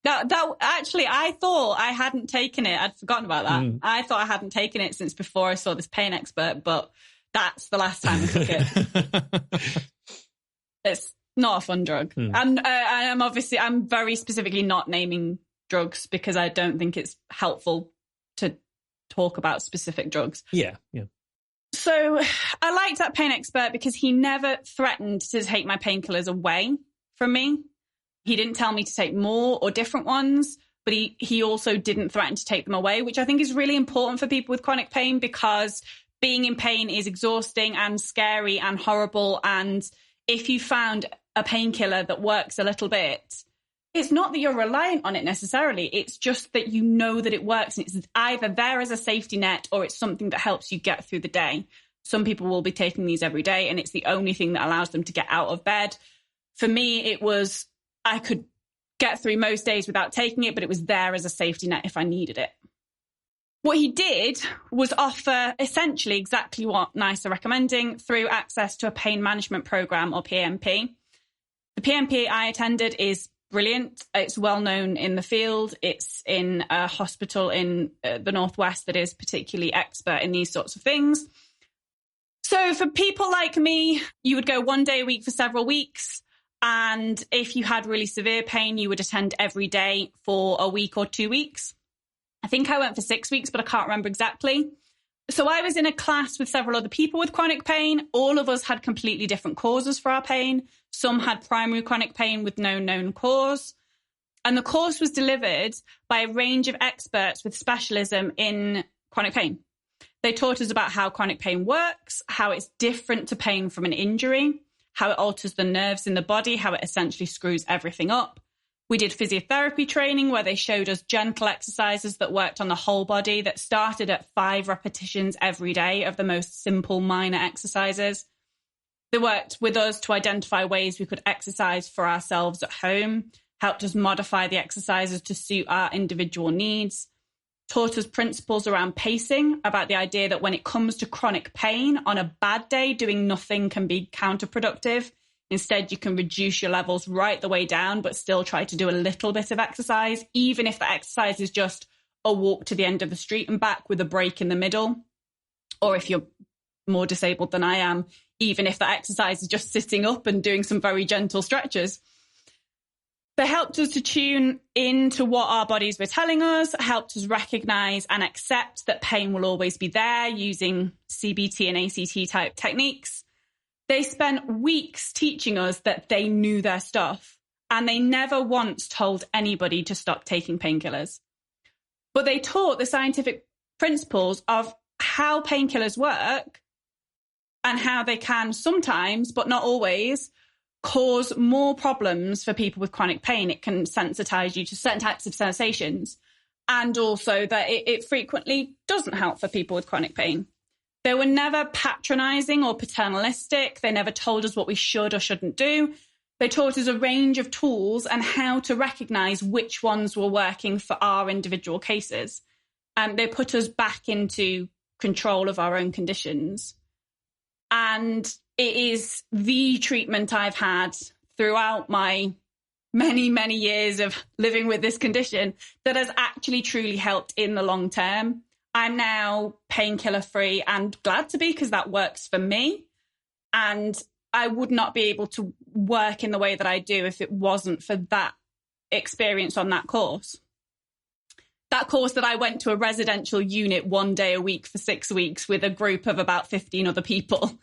That actually, I thought I hadn't taken it. I'd forgotten about that. I thought I hadn't taken it since before I saw this pain expert, but that's the last time I took it. It's not a fun drug. And I'm very specifically not naming drugs because I don't think it's helpful to talk about specific drugs. Yeah. So I liked that pain expert because he never threatened to take my painkillers away from me. He didn't tell me to take more or different ones, but he also didn't threaten to take them away, which I think is really important for people with chronic pain because being in pain is exhausting and scary and horrible. And if you found a painkiller that works a little bit, it's not that you're reliant on it necessarily. It's just that you know that it works. And it's either there as a safety net or it's something that helps you get through the day. Some people will be taking these every day and it's the only thing that allows them to get out of bed. For me, it was, I could get through most days without taking it, but it was there as a safety net if I needed it. What he did was offer essentially exactly what NICE are recommending through access to a pain management program or PMP. The PMP I attended is brilliant. It's well known in the field. It's in a hospital in the Northwest that is particularly expert in these sorts of things. So for people like me, you would go 1 day a week for several weeks. And if you had really severe pain, you would attend every day for a week or 2 weeks. I think I went for 6 weeks, but I can't remember exactly. So I was in a class with several other people with chronic pain. All of us had completely different causes for our pain. Some had primary chronic pain with no known cause. And the course was delivered by a range of experts with specialism in chronic pain. They taught us about how chronic pain works, how it's different to pain from an injury, how it alters the nerves in the body, how it essentially screws everything up. We did physiotherapy training where they showed us gentle exercises that worked on the whole body that started at 5 repetitions every day of the most simple minor exercises. They worked with us to identify ways we could exercise for ourselves at home, helped us modify the exercises to suit our individual needs, taught us principles around pacing, about the idea that when it comes to chronic pain, on a bad day, doing nothing can be counterproductive. Instead, you can reduce your levels right the way down, but still try to do a little bit of exercise, even if the exercise is just a walk to the end of the street and back with a break in the middle. Or if you're more disabled than I am, even if that exercise is just sitting up and doing some very gentle stretches. They helped us to tune into what our bodies were telling us, helped us recognize and accept that pain will always be there using CBT and ACT type techniques. They spent weeks teaching us that they knew their stuff, and they never once told anybody to stop taking painkillers. But they taught the scientific principles of how painkillers work and how they can sometimes, but not always, cause more problems for people with chronic pain. It can sensitize you to certain types of sensations, and also that it frequently doesn't help for people with chronic pain. They were never patronizing or paternalistic. They never told us what we should or shouldn't do. They taught us a range of tools and how to recognize which ones were working for our individual cases. And they put us back into control of our own conditions. And it is the treatment I've had throughout my many, many years of living with this condition that has actually truly helped in the long term. I'm now painkiller free and glad to be, because that works for me. And I would not be able to work in the way that I do if it wasn't for that experience on that course. That course that I went to a residential unit 1 day a week for 6 weeks with a group of about 15 other people.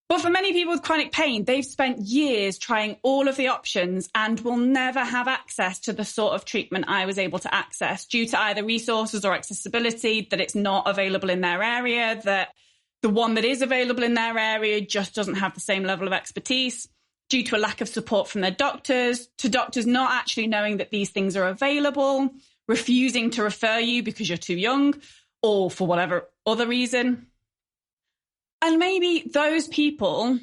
But for many people with chronic pain, they've spent years trying all of the options and will never have access to the sort of treatment I was able to access due to either resources or accessibility, that it's not available in their area, that the one that is available in their area just doesn't have the same level of expertise, due to a lack of support from their doctors, to doctors not actually knowing that these things are available, refusing to refer you because you're too young, or for whatever other reason. And maybe those people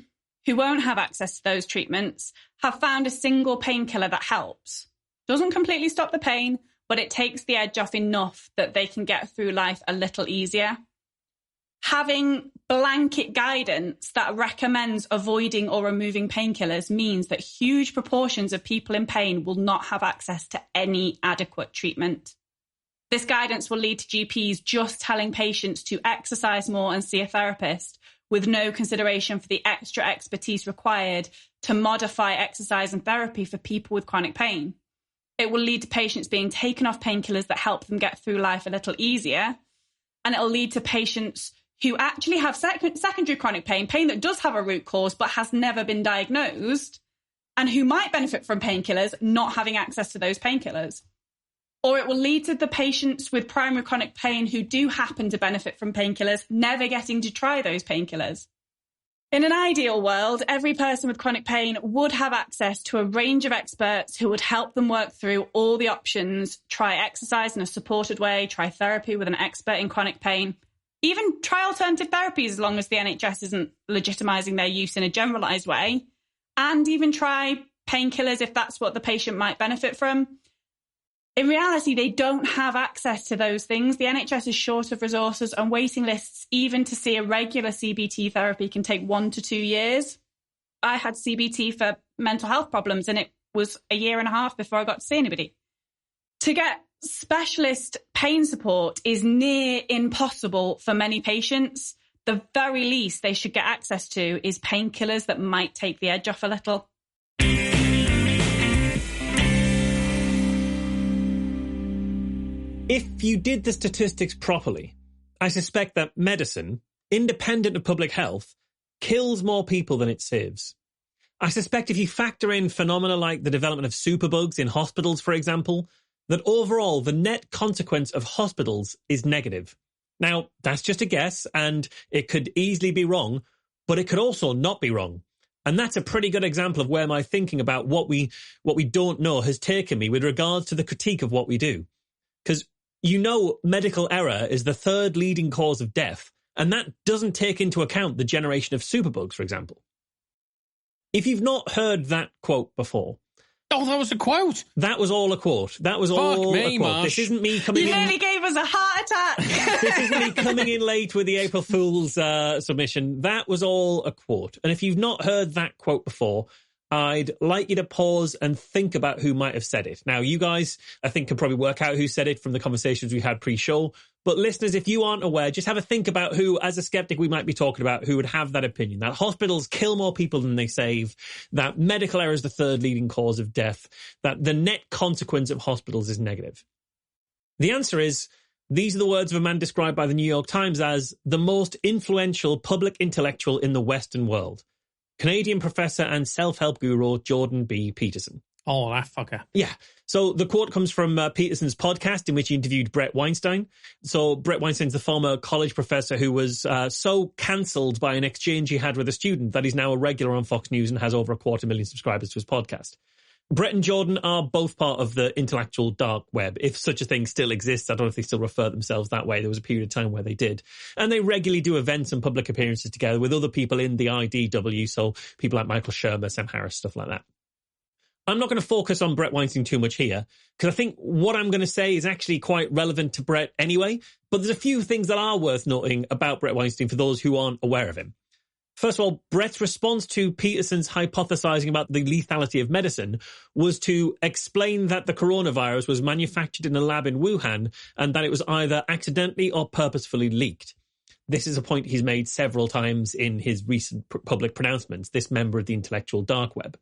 who won't have access to those treatments have found a single painkiller that helps. Doesn't completely stop the pain, but it takes the edge off enough that they can get through life a little easier. Having blanket guidance that recommends avoiding or removing painkillers means that huge proportions of people in pain will not have access to any adequate treatment. This guidance will lead to GPs just telling patients to exercise more and see a therapist, with no consideration for the extra expertise required to modify exercise and therapy for people with chronic pain. It will lead to patients being taken off painkillers that help them get through life a little easier. And it will lead to patients who actually have secondary chronic pain that does have a root cause but has never been diagnosed, and who might benefit from painkillers not having access to those painkillers. Or it will lead to the patients with primary chronic pain who do happen to benefit from painkillers never getting to try those painkillers. In an ideal world, every person with chronic pain would have access to a range of experts who would help them work through all the options, try exercise in a supported way, try therapy with an expert in chronic pain, even try alternative therapies as long as the NHS isn't legitimising their use in a generalised way, and even try painkillers if that's what the patient might benefit from. In reality, they don't have access to those things. The NHS is short of resources, and waiting lists, even to see a regular CBT therapy, can take 1 to 2 years. I had CBT for mental health problems, and it was a year and a half before I got to see anybody. To get specialist pain support is near impossible for many patients. The very least they should get access to is painkillers that might take the edge off a little. If you did the statistics properly, I suspect that medicine, independent of public health, kills more people than it saves. I suspect if you factor in phenomena like the development of superbugs in hospitals, for example, that overall the net consequence of hospitals is negative. Now, that's just a guess, and it could easily be wrong, but it could also not be wrong. And that's a pretty good example of where my thinking about what we don't know has taken me with regards to the critique of what we do. Because medical error is the third leading cause of death, and that doesn't take into account the generation of superbugs, for example. If you've not heard that quote before... Oh, that was a quote. That was all a quote. That was all a quote. Marsh. This isn't me coming in... You nearly gave us a heart attack. This isn't me coming in late with the April Fool's submission. That was all a quote. And if you've not heard that quote before, I'd like you to pause and think about who might have said it. Now, you guys, I think, can probably work out who said it from the conversations we had pre-show. But listeners, if you aren't aware, just have a think about who, as a skeptic, we might be talking about, who would have that opinion. That hospitals kill more people than they save, that medical error is the third leading cause of death, that the net consequence of hospitals is negative. The answer is, these are the words of a man described by the New York Times as the most influential public intellectual in the Western world. Canadian professor and self-help guru Jordan B Peterson. Oh, that fucker. Yeah. So the quote comes from Peterson's podcast in which he interviewed Brett Weinstein. So Brett Weinstein's the former college professor who was so cancelled by an exchange he had with a student that he's now a regular on Fox News and has over 250,000 subscribers to his podcast. Brett and Jordan are both part of the intellectual dark web, if such a thing still exists. I don't know if they still refer themselves that way. There was a period of time where they did. And they regularly do events and public appearances together with other people in the IDW, so people like Michael Shermer, Sam Harris, stuff like that. I'm not going to focus on Brett Weinstein too much here, because I think what I'm going to say is actually quite relevant to Brett anyway, but there's a few things that are worth noting about Brett Weinstein for those who aren't aware of him. First of all, Brett's response to Peterson's hypothesizing about the lethality of medicine was to explain that the coronavirus was manufactured in a lab in Wuhan and that it was either accidentally or purposefully leaked. This is a point he's made several times in his recent public pronouncements, this member of the intellectual dark web.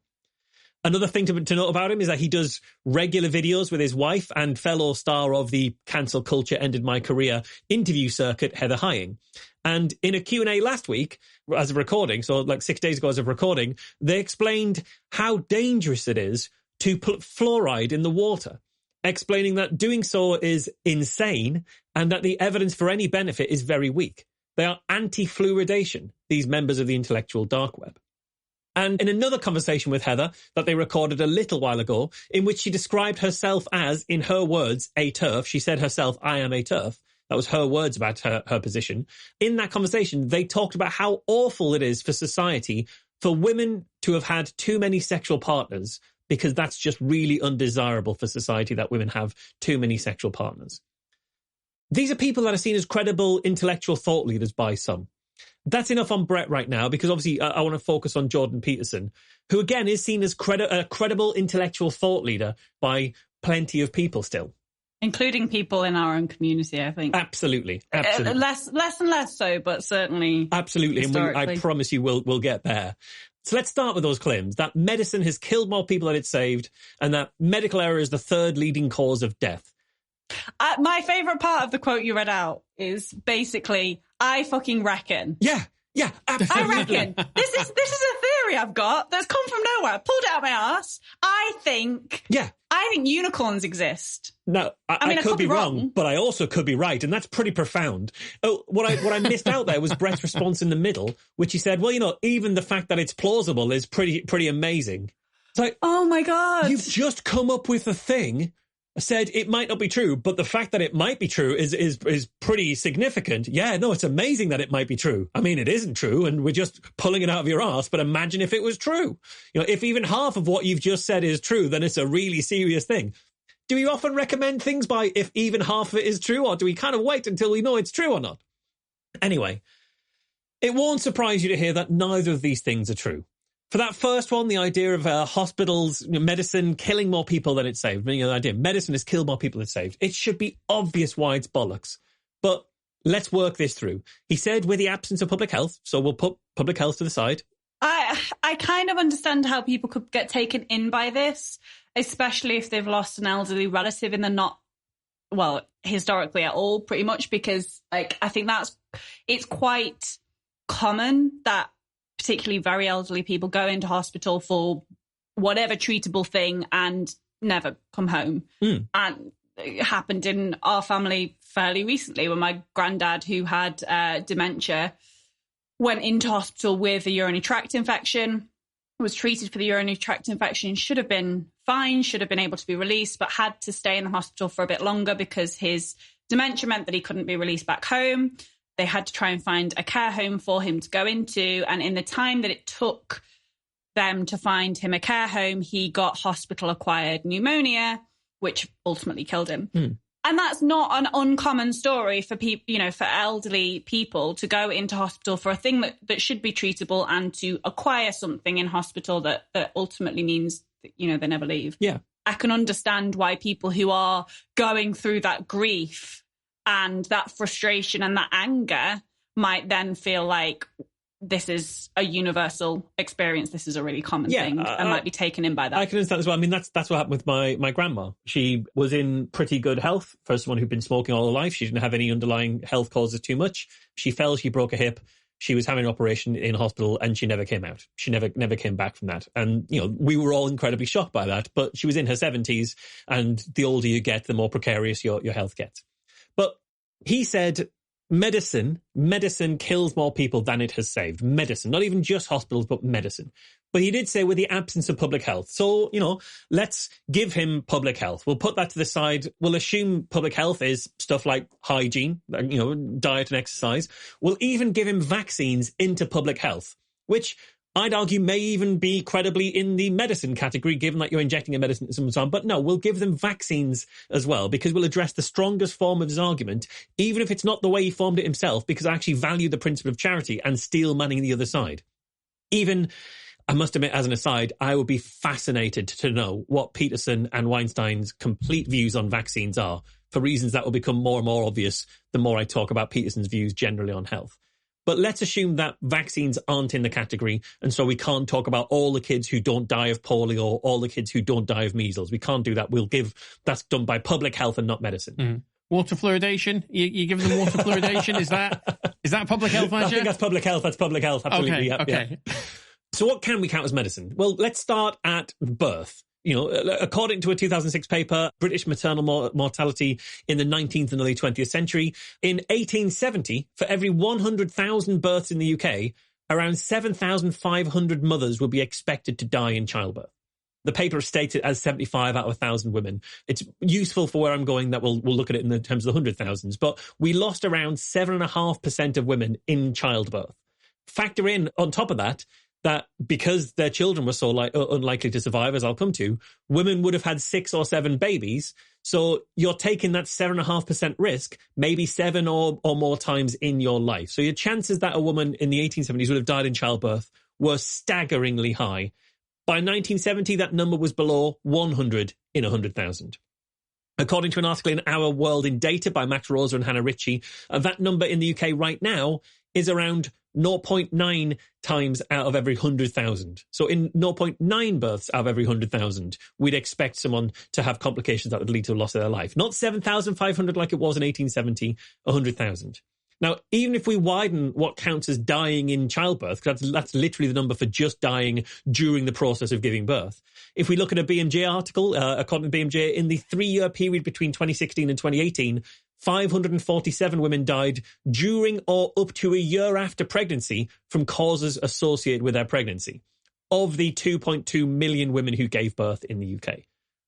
Another thing to note about him is that he does regular videos with his wife and fellow star of the Cancel Culture Ended My Career interview circuit, Heather Hying. And in a Q&A last week, as of recording, so like 6 days ago as of recording, they explained how dangerous it is to put fluoride in the water, explaining that doing so is insane and that the evidence for any benefit is very weak. They are anti-fluoridation, these members of the intellectual dark web. And in another conversation with Heather that they recorded a little while ago, in which she described herself as, in her words, a TERF, she said herself, I am a TERF. That was her words about her position. In that conversation, they talked about how awful it is for society for women to have had too many sexual partners, because that's just really undesirable for society that women have too many sexual partners. These are people that are seen as credible intellectual thought leaders by some. That's enough on Brett right now, because obviously I want to focus on Jordan Peterson, who again is seen as a credible intellectual thought leader by plenty of people still. Including people in our own community, I think. Absolutely. Less and less so, but certainly. Absolutely. And I promise you we'll get there. So let's start with those claims that medicine has killed more people than it saved, and that medical error is the third leading cause of death. My favourite part of the quote you read out is basically, I fucking reckon. Yeah, absolutely. I reckon. This is a theory I've got that's come from nowhere. Pulled it out of my arse. I think unicorns exist. No, I could be wrong, but I also could be right, and that's pretty profound. Oh, what I missed out there was Brett's response in the middle, which he said, well, even the fact that it's plausible is pretty amazing. It's like, oh my God. You've just come up with a thing, said it might not be true, but the fact that it might be true is pretty significant. Yeah, no, it's amazing that it might be true. I mean, it isn't true, and we're just pulling it out of your arse, but imagine if it was true. If even half of what you've just said is true, then it's a really serious thing. Do we often recommend things by if even half of it is true, or do we kind of wait until we know it's true or not? Anyway, it won't surprise you to hear that neither of these things are true. For that first one, the idea of hospitals, medicine killing more people than it saved, the idea medicine has killed more people than it saved, it should be obvious why it's bollocks. But let's work this through. He said with the absence of public health, so we'll put public health to the side. I kind of understand how people could get taken in by this, especially if they've lost an elderly relative and they're not, well, historically at all, pretty much, because I think it's quite common that particularly very elderly people go into hospital for whatever treatable thing and never come home. And it happened in our family fairly recently when my granddad, who had dementia, went into hospital with a urinary tract infection, was treated for the urinary tract infection, should have been fine, should have been able to be released, but had to stay in the hospital for a bit longer because his dementia meant that he couldn't be released back home. They had to try and find a care home for him to go into. And in the time that it took them to find him a care home, he got hospital-acquired pneumonia, which ultimately killed him. And that's not an uncommon story for people, for elderly people to go into hospital for a thing that should be treatable and to acquire something in hospital that ultimately means that, they never leave. Yeah. I can understand why people who are going through that grief and that frustration and that anger might then feel like this is a universal experience. This is a really common thing, and might be taken in by that. I can understand as well. I mean, that's what happened with my grandma. She was in pretty good health for someone who'd been smoking all her life. She didn't have any underlying health causes too much. She fell, she broke a hip. She was having an operation in hospital and she never came out. She never came back from that. And, we were all incredibly shocked by that. But she was in her 70s, and the older you get, the more precarious your health gets. But he said medicine kills more people than it has saved. Medicine, not even just hospitals, but medicine. But he did say with the absence of public health. So, let's give him public health. We'll put that to the side. We'll assume public health is stuff like hygiene, diet and exercise. We'll even give him vaccines into public health, which I'd argue may even be credibly in the medicine category, given that you're injecting a medicine to someone's arm. But no, we'll give them vaccines as well, because we'll address the strongest form of his argument, even if it's not the way he formed it himself, because I actually value the principle of charity and steel manning the other side. Even, I must admit, as an aside, I would be fascinated to know what Peterson and Weinstein's complete views on vaccines are, for reasons that will become more and more obvious the more I talk about Peterson's views generally on health. But let's assume that vaccines aren't in the category, and so we can't talk about all the kids who don't die of polio or all the kids who don't die of measles. We can't do that. That's done by public health and not medicine. Mm. Water fluoridation? You giving them water fluoridation? Is that public health, Manager? I think that's public health. That's public health. Absolutely. Okay. Yeah. So what can we count as medicine? Well, let's start at birth. According to a 2006 paper, British maternal mortality in the 19th and early 20th century, in 1870, for every 100,000 births in the UK, around 7,500 mothers would be expected to die in childbirth. The paper states it as 75 out of 1,000 women. It's useful for where I'm going that we'll look at it in the terms of the 100,000s, but we lost around 7.5% of women in childbirth. Factor in, on top of that because their children were so unlikely to survive, as I'll come to, women would have had 6 or 7 babies. So you're taking that 7.5% risk, maybe 7 or more times in your life. So your chances that a woman in the 1870s would have died in childbirth were staggeringly high. By 1970, that number was below 100 in 100,000. According to an article in Our World in Data by Max Rosa and Hannah Ritchie, that number in the UK right now is around 0.9 times out of every 100,000. So in 0.9 births out of every 100,000, we'd expect someone to have complications that would lead to a loss of their life. Not 7,500 like it was in 1870, 100,000. Now, even if we widen what counts as dying in childbirth, because that's literally the number for just dying during the process of giving birth. If we look at a BMJ article, according to BMJ, in the 3-year period between 2016 and 2018, 547 women died during or up to a year after pregnancy from causes associated with their pregnancy, of the 2.2 million women who gave birth in the UK.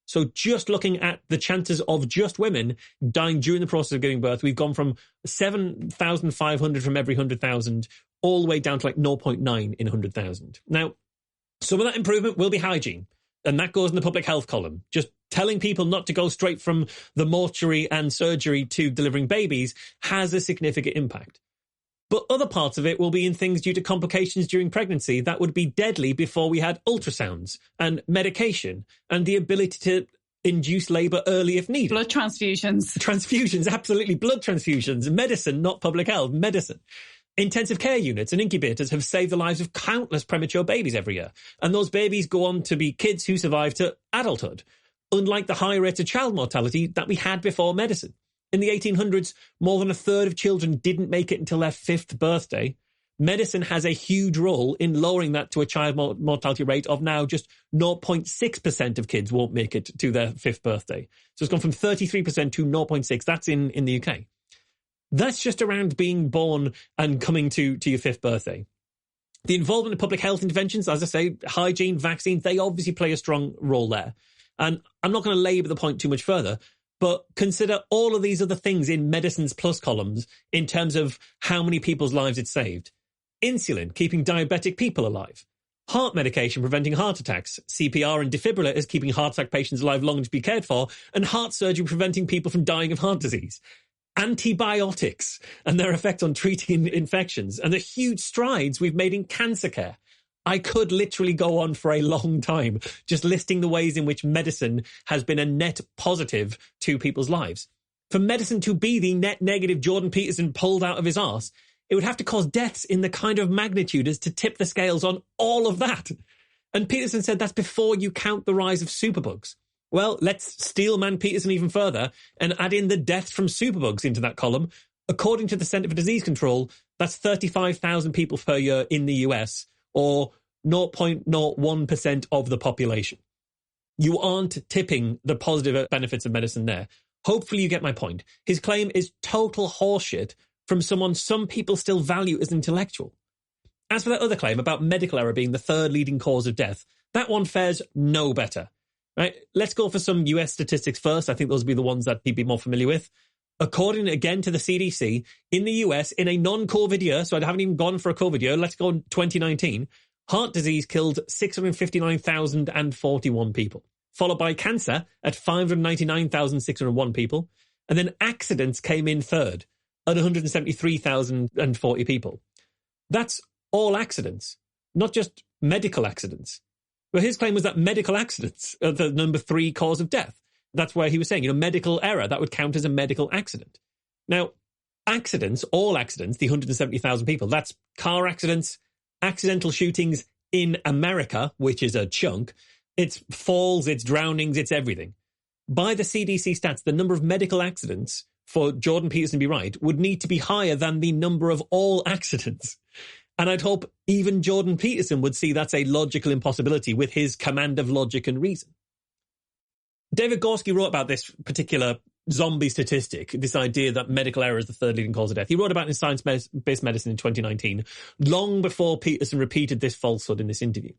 So just looking at the chances of just women dying during the process of giving birth, we've gone from 7,500 from every 100,000 all the way down to like 0.9 in 100,000. Now, some of that improvement will be hygiene, and that goes in the public health column. Just telling people not to go straight from the mortuary and surgery to delivering babies has a significant impact. But other parts of it will be in things due to complications during pregnancy that would be deadly before we had ultrasounds and medication and the ability to induce labour early if needed. Blood transfusions. Transfusions, absolutely. Blood transfusions. Medicine, not public health. Medicine. Intensive care units and incubators have saved the lives of countless premature babies every year. And those babies go on to be kids who survive to adulthood, unlike the high rates of child mortality that we had before medicine. In the 1800s, more than a third of children didn't make it until their 5th birthday. Medicine has a huge role in lowering that to a child mortality rate of now just 0.6% of kids won't make it to their 5th birthday. So it's gone from 33% to 0.6. That's in the UK. That's just around being born and coming to your 5th birthday. The involvement of public health interventions, as I say, hygiene, vaccines, they obviously play a strong role there. And I'm not going to labour the point too much further, but consider all of these other things in medicines plus columns in terms of how many people's lives it saved. Insulin, keeping diabetic people alive. Heart medication, preventing heart attacks. CPR and defibrillators, keeping heart attack patients alive longer to be cared for. And heart surgery, preventing people from dying of heart disease. Antibiotics and their effect on treating infections. And the huge strides we've made in cancer care. I could literally go on for a long time just listing the ways in which medicine has been a net positive to people's lives. For medicine to be the net negative Jordan Peterson pulled out of his arse, it would have to cause deaths in the kind of magnitude as to tip the scales on all of that. And Peterson said that's before you count the rise of superbugs. Well, let's steel man Peterson even further and add in the deaths from superbugs into that column. According to the Centre for Disease Control, that's 35,000 people per year in the US, or 0.01% of the population. You aren't tipping the positive benefits of medicine there. Hopefully you get my point. His claim is total horseshit from someone some people still value as intellectual. As for that other claim about medical error being the 3rd leading cause of death, that one fares no better. Right? Let's go for some US statistics first. I think those would be the ones that he'd be more familiar with. According again to the CDC, in the US, in a non-COVID year, so I haven't even gone for a COVID year, let's go in 2019, heart disease killed 659,041 people, followed by cancer at 599,601 people, and then accidents came in 3rd at 173,040 people. That's all accidents, not just medical accidents. Well, his claim was that medical accidents are the number 3 cause of death. That's where he was saying, medical error, that would count as a medical accident. Now, accidents, all accidents, the 170,000 people, that's car accidents, accidental shootings in America, which is a chunk. It's falls, it's drownings, it's everything. By the CDC stats, the number of medical accidents for Jordan Peterson to be right would need to be higher than the number of all accidents. And I'd hope even Jordan Peterson would see that's a logical impossibility with his command of logic and reason. David Gorski wrote about this particular zombie statistic, this idea that medical error is the third leading cause of death. He wrote about it in Science-Based Medicine in 2019, long before Peterson repeated this falsehood in this interview.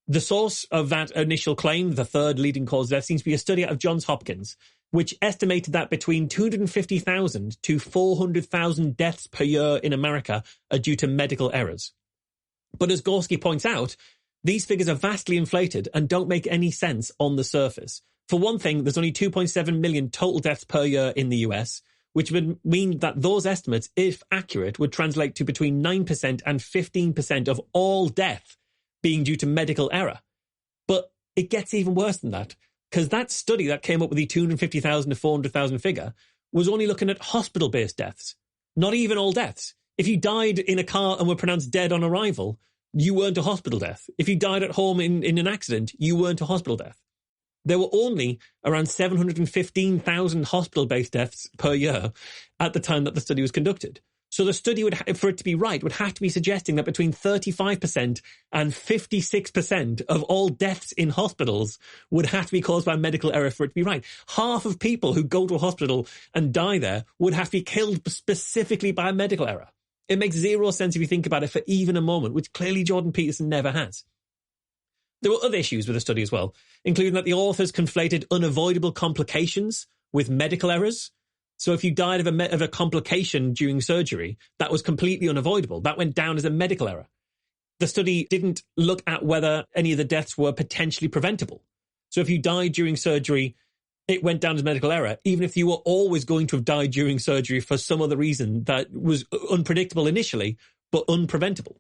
The source of that initial claim, the third leading cause of death, seems to be a study out of Johns Hopkins, which estimated that between 250,000 to 400,000 deaths per year in America are due to medical errors. But as Gorski points out, these figures are vastly inflated and don't make any sense on the surface. For one thing, there's only 2.7 million total deaths per year in the US, which would mean that those estimates, if accurate, would translate to between 9% and 15% of all death being due to medical error. But it gets even worse than that, because that study that came up with the 250,000 to 400,000 figure was only looking at hospital-based deaths, not even all deaths. If you died in a car and were pronounced dead on arrival, you weren't a hospital death. If you died at home in an accident, you weren't a hospital death. There were only around 715,000 hospital-based deaths per year at the time that the study was conducted. So the study, for it to be right, would have to be suggesting that between 35% and 56% of all deaths in hospitals would have to be caused by medical error for it to be right. Half of people who go to a hospital and die there would have to be killed specifically by medical error. It makes zero sense if you think about it for even a moment, which clearly Jordan Peterson never has. There were other issues with the study as well, including that the authors conflated unavoidable complications with medical errors. So if you died of a complication during surgery, that was completely unavoidable. That went down as a medical error. The study didn't look at whether any of the deaths were potentially preventable. So if you died during surgery, it went down as medical error, even if you were always going to have died during surgery for some other reason that was unpredictable initially, but unpreventable.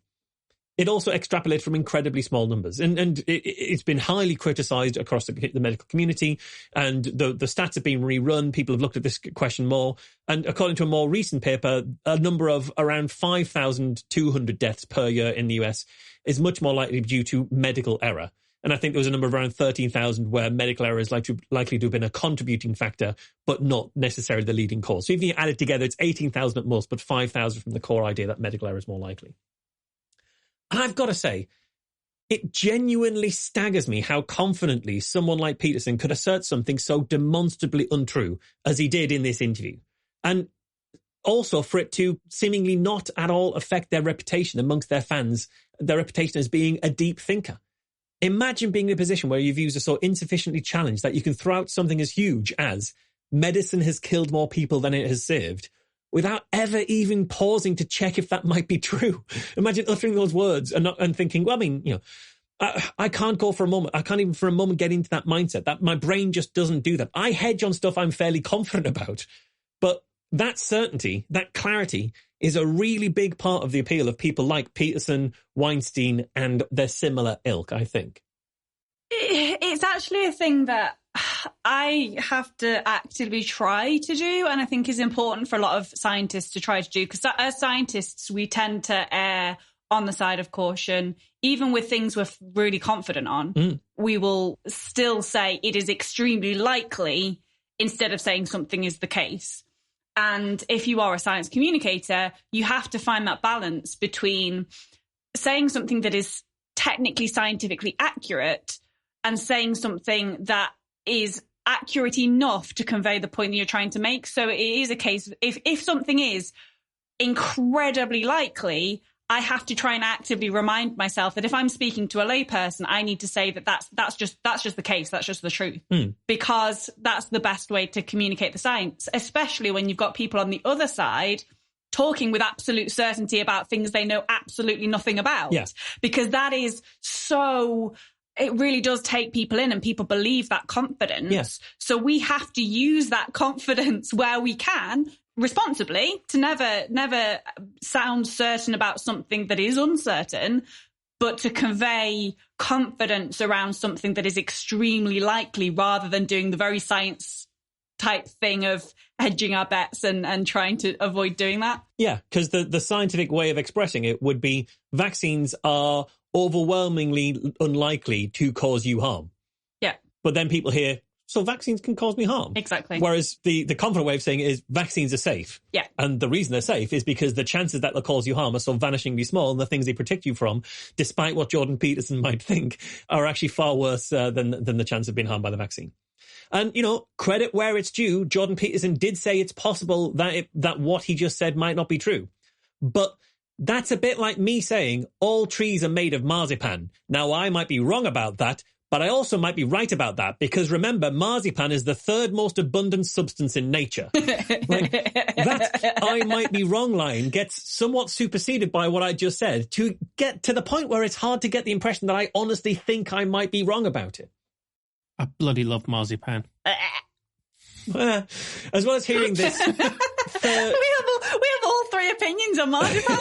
It also extrapolated from incredibly small numbers. And it's been highly criticized across the medical community. And the stats have been rerun. People have looked at this question more. And according to a more recent paper, a number of around 5,200 deaths per year in the US is much more likely due to medical error. And I think there was a number of around 13,000 where medical error is likely to have been a contributing factor, but not necessarily the leading cause. So if you add it together, it's 18,000 at most, but 5,000 from the core idea that medical error is more likely. And I've got to say, it genuinely staggers me how confidently someone like Peterson could assert something so demonstrably untrue as he did in this interview. And also for it to seemingly not at all affect their reputation amongst their fans, their reputation as being a deep thinker. Imagine being in a position where your views are so insufficiently challenged that you can throw out something as huge as medicine has killed more people than it has saved, without ever even pausing to check if that might be true. Imagine uttering those words and thinking, well, I mean, I can't go for a moment. I can't even for a moment get into that mindset. That my brain just doesn't do that. I hedge on stuff I'm fairly confident about. But that certainty, that clarity is a really big part of the appeal of people like Peterson, Weinstein, and their similar ilk, I think. It's actually a thing that I have to actively try to do, and I think is important for a lot of scientists to try to do, because as scientists, we tend to err on the side of caution. Even with things we're really confident on, we will still say it is extremely likely instead of saying something is the case. And if you are a science communicator, you have to find that balance between saying something that is technically scientifically accurate and saying something that is accurate enough to convey the point that you're trying to make. So it is a case, if something is incredibly likely, I have to try and actively remind myself that if I'm speaking to a layperson, I need to say that that's just the case. That's just the truth, because that's the best way to communicate the science, especially when you've got people on the other side talking with absolute certainty about things they know absolutely nothing about. Yeah. Because that is so, it really does take people in, and people believe that confidence. Yes. So we have to use that confidence where we can, responsibly, to never sound certain about something that is uncertain, but to convey confidence around something that is extremely likely, rather than doing the very science type thing of hedging our bets and trying to avoid doing that. Yeah, because the scientific way of expressing it would be vaccines are overwhelmingly unlikely to cause you harm. Yeah. But then people hear, so vaccines can cause me harm. Exactly. Whereas the confident way of saying it is vaccines are safe. Yeah. And the reason they're safe is because the chances that they'll cause you harm are so vanishingly small, and the things they protect you from, despite what Jordan Peterson might think, are actually far worse than the chance of being harmed by the vaccine. And, you know, credit where it's due, Jordan Peterson did say it's possible that what he just said might not be true. But that's a bit like me saying all trees are made of marzipan. Now, I might be wrong about that, but I also might be right about that, because remember, marzipan is the third most abundant substance in nature. Like, that I might be wrong line gets somewhat superseded by what I just said to get to the point where it's hard to get the impression that I honestly think I might be wrong about it. I bloody love marzipan. As well as hearing this... we have all three opinions on marzipan.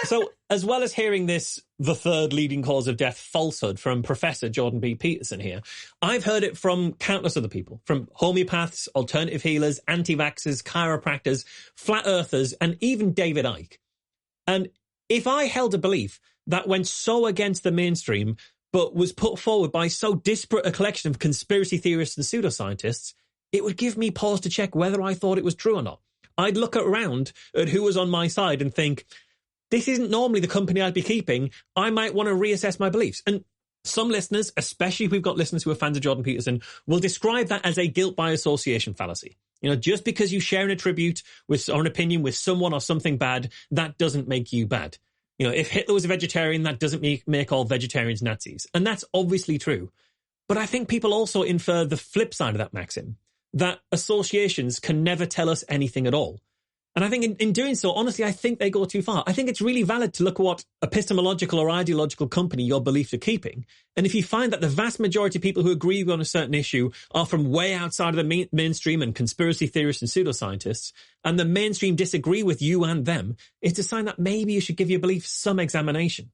So, as well as hearing this, the third leading cause of death falsehood from Professor Jordan B Peterson here, I've heard it from countless other people, from homeopaths, alternative healers, anti-vaxxers, chiropractors, flat earthers, and even David Icke. And if I held a belief that went so against the mainstream, but was put forward by so disparate a collection of conspiracy theorists and pseudoscientists, it would give me pause to check whether I thought it was true or not. I'd look around at who was on my side and think, this isn't normally the company I'd be keeping. I might want to reassess my beliefs. And some listeners, especially if we've got listeners who are fans of Jordan Peterson, will describe that as a guilt by association fallacy. You know, just because you share an attribute or an opinion with someone or something bad, that doesn't make you bad. You know, if Hitler was a vegetarian, that doesn't make all vegetarians Nazis. And that's obviously true. But I think people also infer the flip side of that maxim, that associations can never tell us anything at all. And I think in doing so, honestly, I think they go too far. I think it's really valid to look at what epistemological or ideological company your beliefs are keeping. And if you find that the vast majority of people who agree on a certain issue are from way outside of the mainstream and conspiracy theorists and pseudoscientists, and the mainstream disagree with you and them, it's a sign that maybe you should give your beliefs some examination.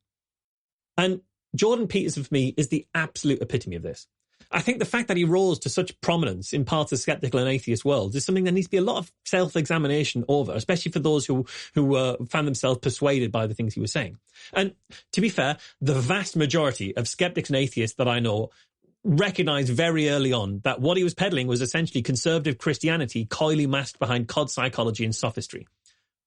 And Jordan Peterson, for me, is the absolute epitome of this. I think the fact that he rose to such prominence in parts of skeptical and atheist worlds is something that needs to be a lot of self-examination over, especially for those who found themselves persuaded by the things he was saying. And to be fair, the vast majority of skeptics and atheists that I know recognized very early on that what he was peddling was essentially conservative Christianity coyly masked behind cod psychology and sophistry.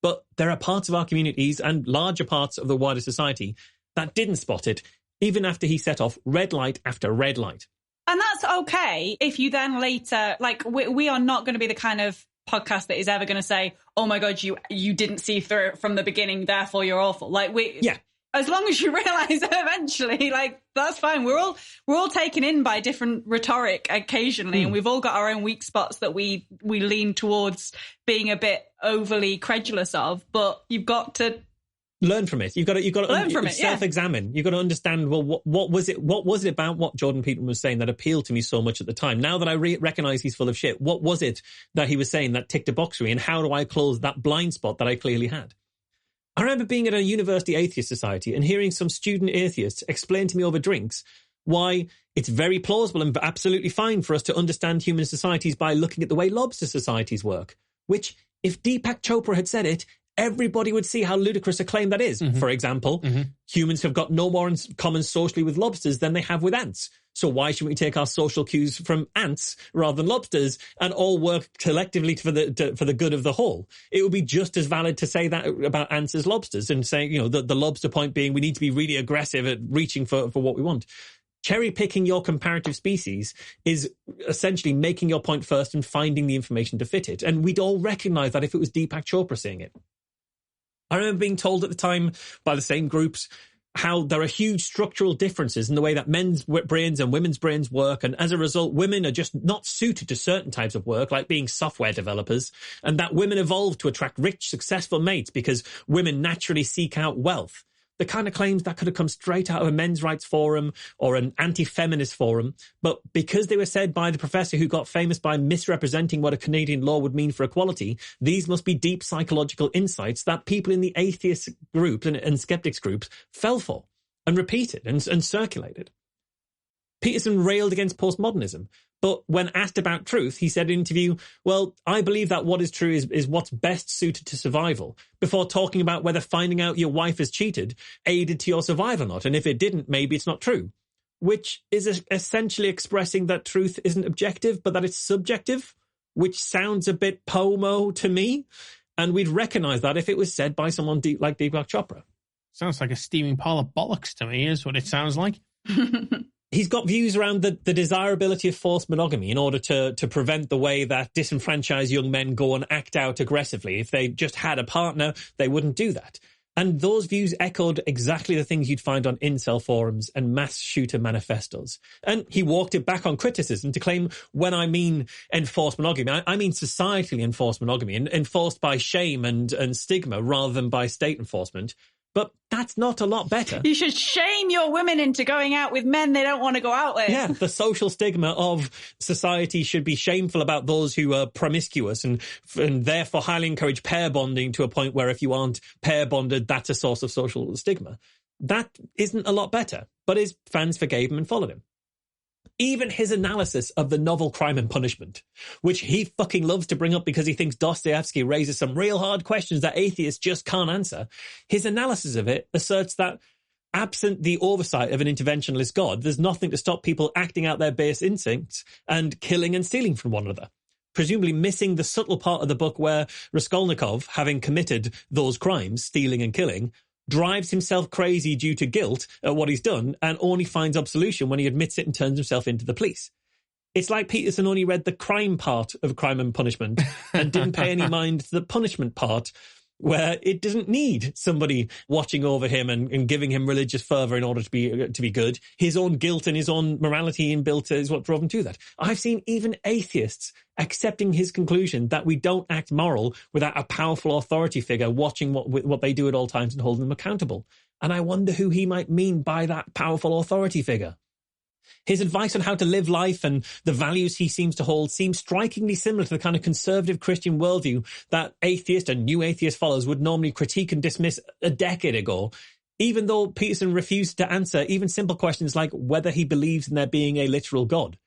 But there are parts of our communities and larger parts of the wider society that didn't spot it, even after he set off red light after red light. And that's okay if you then later, like, we are not going to be the kind of podcast that is ever going to say, oh my God, you didn't see through it from the beginning, therefore you're awful. Like, as long as you realize eventually, like, that's fine. We're all taken in by different rhetoric occasionally, and we've all got our own weak spots that we lean towards being a bit overly credulous of, but you've got to learn from it. You've got to learn from it, self-examine. Yeah. You've got to understand, well, what was it about what Jordan Peterson was saying that appealed to me so much at the time? Now that I recognize he's full of shit, what was it that he was saying that ticked a box for me, and how do I close that blind spot that I clearly had? I remember being at a university atheist society and hearing some student atheists explain to me over drinks why it's very plausible and absolutely fine for us to understand human societies by looking at the way lobster societies work, which, if Deepak Chopra had said it, everybody would see how ludicrous a claim that is. Mm-hmm. For example, humans have got no more in common socially with lobsters than they have with ants. So why shouldn't we take our social cues from ants rather than lobsters and all work collectively for the good of the whole? It would be just as valid to say that about ants as lobsters, and saying, you know, the lobster point being we need to be really aggressive at reaching for what we want. Cherry picking your comparative species is essentially making your point first and finding the information to fit it. And we'd all recognize that if it was Deepak Chopra saying it. I remember being told at the time by the same groups how there are huge structural differences in the way that men's brains and women's brains work. And as a result, women are just not suited to certain types of work, like being software developers, and that women evolved to attract rich, successful mates because women naturally seek out wealth. The kind of claims that could have come straight out of a men's rights forum or an anti-feminist forum. But because they were said by the professor who got famous by misrepresenting what a Canadian law would mean for equality, these must be deep psychological insights that people in the atheist groups and skeptics groups fell for and repeated and circulated. Peterson railed against postmodernism, But when asked about truth, he said in an interview, well, I believe that what is true is what's best suited to survival, before talking about whether finding out your wife has cheated aided to your survival or not. And if it didn't, maybe it's not true. Which is essentially expressing that truth isn't objective, but that it's subjective, which sounds a bit Pomo to me. And we'd recognise that if it was said by someone like Deepak Chopra. Sounds like a steaming pile of bollocks to me, is what it sounds like. He's got views around the desirability of forced monogamy in order to prevent the way that disenfranchised young men go and act out aggressively. If they just had a partner, they wouldn't do that. And those views echoed exactly the things you'd find on incel forums and mass shooter manifestos. And he walked it back on criticism to claim, when I mean enforced monogamy, I mean societally enforced monogamy, enforced by shame and stigma rather than by state enforcement. But that's not a lot better. You should shame your women into going out with men they don't want to go out with. Yeah, the social stigma of society should be shameful about those who are promiscuous and therefore highly encourage pair bonding to a point where if you aren't pair bonded, that's a source of social stigma. That isn't a lot better, but his fans forgave him and followed him. Even his analysis of the novel Crime and Punishment, which he fucking loves to bring up because he thinks Dostoevsky raises some real hard questions that atheists just can't answer, his analysis of it asserts that absent the oversight of an interventionist God, there's nothing to stop people acting out their base instincts and killing and stealing from one another. Presumably missing the subtle part of the book where Raskolnikov, having committed those crimes, stealing and killing, drives himself crazy due to guilt at what he's done and only finds absolution when he admits it and turns himself into the police. It's like Peterson only read the crime part of Crime and Punishment and didn't pay any mind to the punishment part, where it doesn't need somebody watching over him and giving him religious fervour in order to be good. His own guilt and his own morality inbuilt is what drove him to that. I've seen even atheists accepting his conclusion that we don't act moral without a powerful authority figure watching what they do at all times and holding them accountable. And I wonder who he might mean by that powerful authority figure. His advice on how to live life and the values he seems to hold seems strikingly similar to the kind of conservative Christian worldview that atheist and new atheist followers would normally critique and dismiss a decade ago, even though Peterson refused to answer even simple questions like whether he believes in there being a literal God.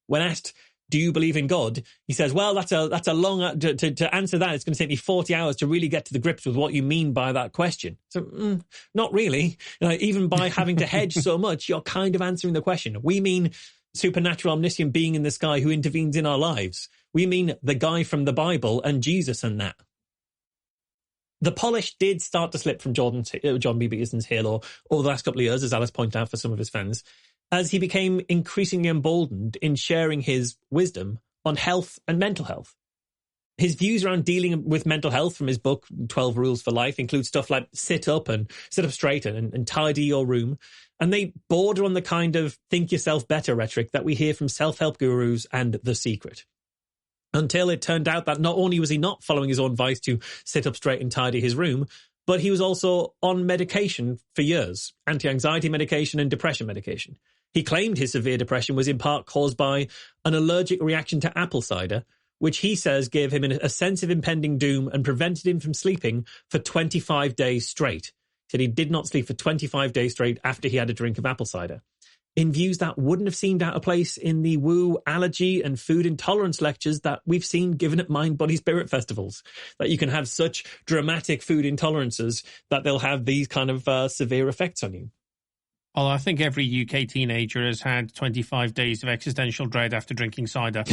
When asked, do you believe in God? He says, well, that's a long, to answer that, it's going to take me 40 hours to really get to the grips with what you mean by that question. So, not really. Even by having to hedge so much, you're kind of answering the question. We mean supernatural omniscient being in the sky who intervenes in our lives. We mean the guy from the Bible and Jesus and that. The polish did start to slip from Jordan B. Peterson's halo over the last couple of years, as Alice pointed out for some of his fans, as he became increasingly emboldened in sharing his wisdom on health and mental health. His views around dealing with mental health from his book, 12 Rules for Life, include stuff like sit up straight and tidy your room. And they border on the kind of think yourself better rhetoric that we hear from self-help gurus and The Secret. Until it turned out that not only was he not following his own advice to sit up straight and tidy his room, but he was also on medication for years, anti-anxiety medication and depression medication. He claimed his severe depression was in part caused by an allergic reaction to apple cider, which he says gave him a sense of impending doom and prevented him from sleeping for 25 days straight. He said he did not sleep for 25 days straight after he had a drink of apple cider. In views that wouldn't have seemed out of place in the woo allergy and food intolerance lectures that we've seen given at Mind, Body, Spirit festivals, that you can have such dramatic food intolerances that they'll have these kind of severe effects on you. Although I think every UK teenager has had 25 days of existential dread after drinking cider.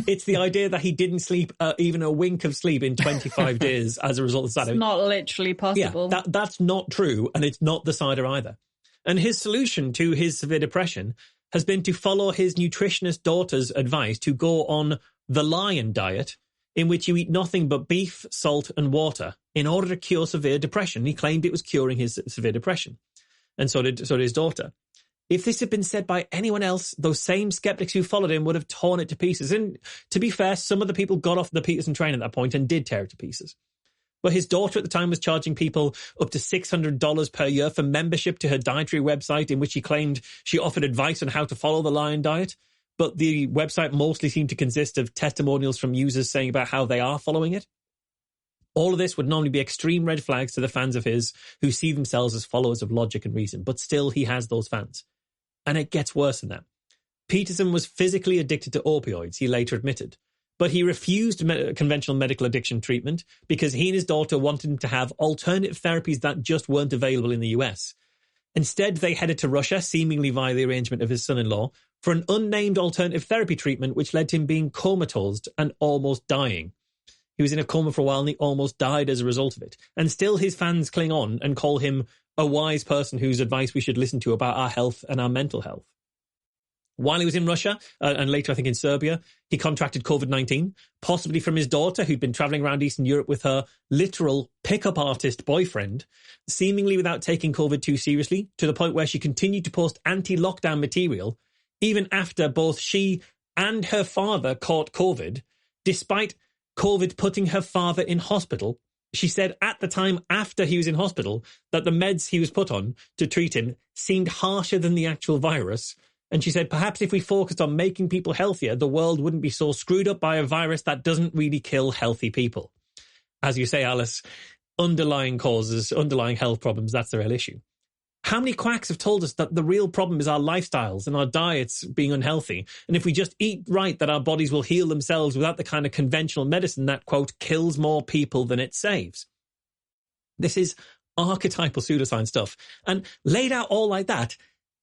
It's the idea that he didn't sleep even a wink of sleep in 25 days as a result of cider. It's not literally possible. Yeah, that's not true, and it's not the cider either. And his solution to his severe depression has been to follow his nutritionist daughter's advice to go on the lion diet, in which you eat nothing but beef, salt, and water in order to cure severe depression. He claimed it was curing his severe depression. And so did his daughter. If this had been said by anyone else, those same skeptics who followed him would have torn it to pieces. And to be fair, some of the people got off the Peterson train at that point and did tear it to pieces. But his daughter at the time was charging people up to $600 per year for membership to her dietary website, in which she claimed she offered advice on how to follow the lion diet. But the website mostly seemed to consist of testimonials from users saying about how they are following it. All of this would normally be extreme red flags to the fans of his who see themselves as followers of logic and reason, but still he has those fans. And it gets worse than that. Peterson was physically addicted to opioids, he later admitted. But he refused conventional medical addiction treatment because he and his daughter wanted to have alternative therapies that just weren't available in the US. Instead, they headed to Russia, seemingly via the arrangement of his son-in-law, for an unnamed alternative therapy treatment which led to him being comatose and almost dying. He was in a coma for a while and he almost died as a result of it. And still his fans cling on and call him a wise person whose advice we should listen to about our health and our mental health. While he was in Russia, and later I think in Serbia, he contracted COVID-19, possibly from his daughter, who'd been travelling around Eastern Europe with her literal pickup artist boyfriend, seemingly without taking COVID too seriously, to the point where she continued to post anti-lockdown material, even after both she and her father caught COVID, despite COVID putting her father in hospital. She said at the time after he was in hospital that the meds he was put on to treat him seemed harsher than the actual virus. And she said, perhaps if we focused on making people healthier, the world wouldn't be so screwed up by a virus that doesn't really kill healthy people. As you say, Alice, underlying causes, underlying health problems, that's the real issue. How many quacks have told us that the real problem is our lifestyles and our diets being unhealthy? And if we just eat right, that our bodies will heal themselves without the kind of conventional medicine that, quote, kills more people than it saves. This is archetypal pseudoscience stuff. And laid out all like that,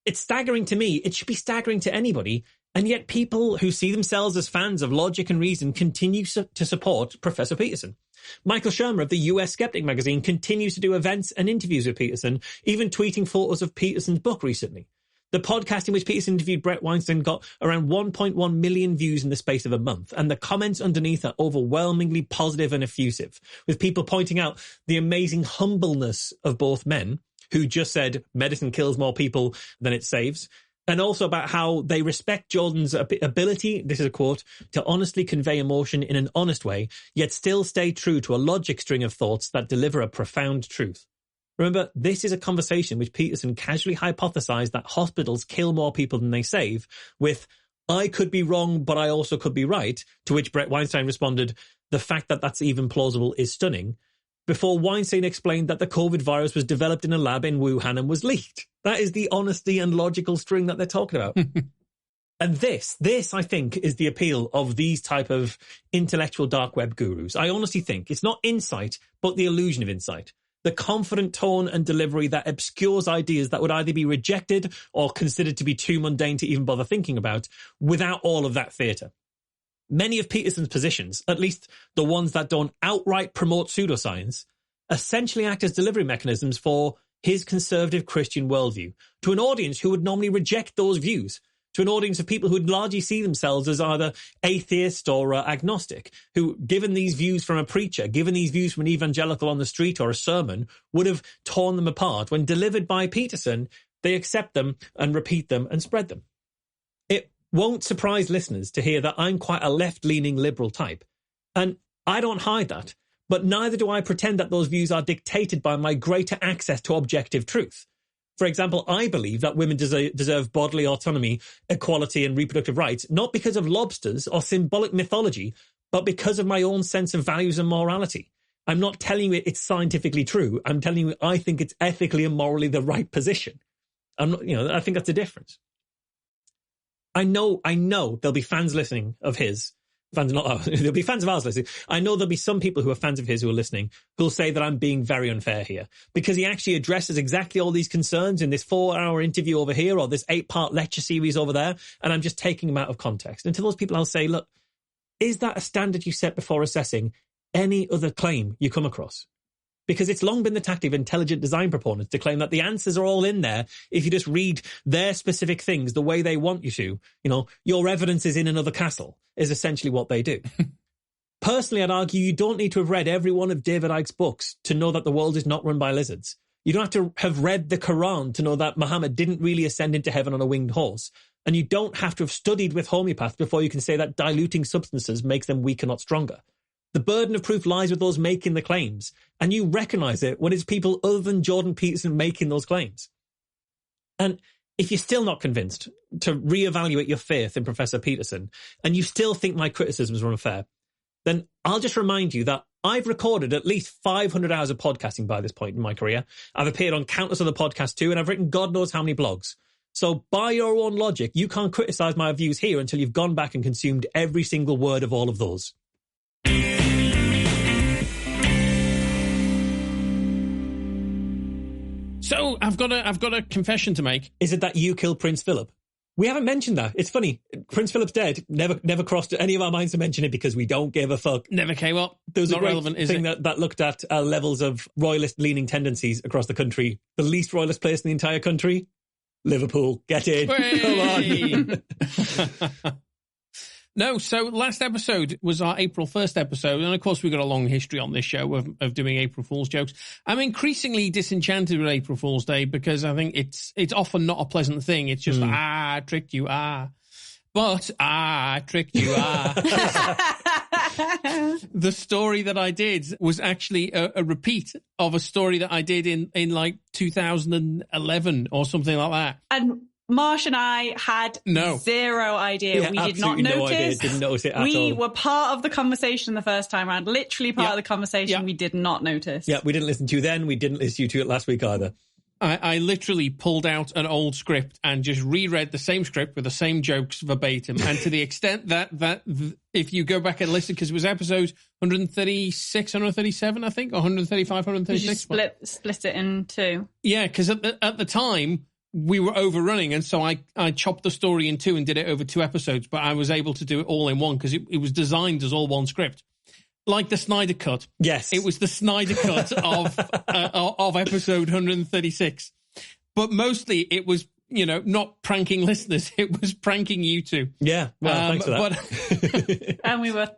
it's staggering to me. It should be staggering to anybody. And yet people who see themselves as fans of logic and reason continue to support Professor Peterson. Michael Shermer of the US Skeptic magazine continues to do events and interviews with Peterson, even tweeting photos of Peterson's book recently. The podcast in which Peterson interviewed Brett Weinstein got around 1.1 million views in the space of a month, and the comments underneath are overwhelmingly positive and effusive, with people pointing out the amazing humbleness of both men, who just said medicine kills more people than it saves, and also about how they respect Jordan's ability, this is a quote, to honestly convey emotion in an honest way, yet still stay true to a logic string of thoughts that deliver a profound truth. Remember, this is a conversation which Peterson casually hypothesized that hospitals kill more people than they save, with, I could be wrong, but I also could be right, to which Brett Weinstein responded, the fact that that's even plausible is stunning, before Weinstein explained that the COVID virus was developed in a lab in Wuhan and was leaked. That is the honesty and logical string that they're talking about. And this, I think, is the appeal of these type of intellectual dark web gurus. I honestly think it's not insight, but the illusion of insight. The confident tone and delivery that obscures ideas that would either be rejected or considered to be too mundane to even bother thinking about, without all of that theatre. Many of Peterson's positions, at least the ones that don't outright promote pseudoscience, essentially act as delivery mechanisms for his conservative Christian worldview to an audience who would normally reject those views, to an audience of people who would largely see themselves as either atheist or agnostic, who, given these views from a preacher, given these views from an evangelical on the street or a sermon, would have torn them apart. When delivered by Peterson, they accept them and repeat them and spread them. It won't surprise listeners to hear that I'm quite a left-leaning liberal type. And I don't hide that, but neither do I pretend that those views are dictated by my greater access to objective truth. For example, I believe that women deserve bodily autonomy, equality and reproductive rights, not because of lobsters or symbolic mythology, but because of my own sense of values and morality. I'm not telling you it's scientifically true. I'm telling you I think it's ethically and morally the right position. I think that's the difference. I know there'll be fans listening of his. There'll be fans of ours listening. I know there'll be some people who are fans of his who are listening who'll say that I'm being very unfair here because he actually addresses exactly all these concerns in this 4-hour interview over here or this 8-part lecture series over there, and I'm just taking them out of context. And to those people, I'll say, look, is that a standard you set before assessing any other claim you come across? Because it's long been the tactic of intelligent design proponents to claim that the answers are all in there if you just read their specific things the way they want you to. Your evidence is in another castle, is essentially what they do. Personally, I'd argue you don't need to have read every one of David Icke's books to know that the world is not run by lizards. You don't have to have read the Quran to know that Muhammad didn't really ascend into heaven on a winged horse. And you don't have to have studied with homeopaths before you can say that diluting substances makes them weaker, not stronger. The burden of proof lies with those making the claims, and you recognize it when it's people other than Jordan Peterson making those claims. And if you're still not convinced to reevaluate your faith in Professor Peterson, and you still think my criticisms are unfair, then I'll just remind you that I've recorded at least 500 hours of podcasting by this point in my career. I've appeared on countless other podcasts too, and I've written God knows how many blogs. So by your own logic, you can't criticize my views here until you've gone back and consumed every single word of all of those. So I've got a confession to make. Is it that you killed Prince Philip? We haven't mentioned that. It's funny. Prince Philip's dead. Never crossed any of our minds to mention it because we don't give a fuck. Never came up. There was Not a great relevant, is thing it? that looked at levels of royalist-leaning tendencies across the country. The least royalist place in the entire country, Liverpool. Get in. Come on. No, so last episode was our April 1st episode, and of course we've got a long history on this show of doing April Fool's jokes. I'm increasingly disenchanted with April Fool's Day because I think it's often not a pleasant thing. It's just, I tricked you, But, I tricked you, The story that I did was actually a repeat of a story that I did in like 2011 or something like that. And Marsh and I had zero idea. Yeah, we did not absolutely notice. no idea. Didn't notice it at all. We were part of the conversation the first time around. Literally part of the conversation. We did not notice. Yeah, we didn't listen to you then. We didn't listen to it last week either. I literally pulled out an old script and just reread the same script with the same jokes verbatim. And to the extent that if you go back and listen, because it was episode 136, 137, I think, or 135, 136. Did you split it in two? Yeah, because at the time, we were overrunning, and so I chopped the story in two and did it over 2 episodes, but I was able to do it all in one because it was designed as all one script. Like the Snyder Cut. Yes. It was the Snyder Cut of episode 136. But mostly it was, not pranking listeners. It was pranking you two. Yeah. Well, thanks for that. And we were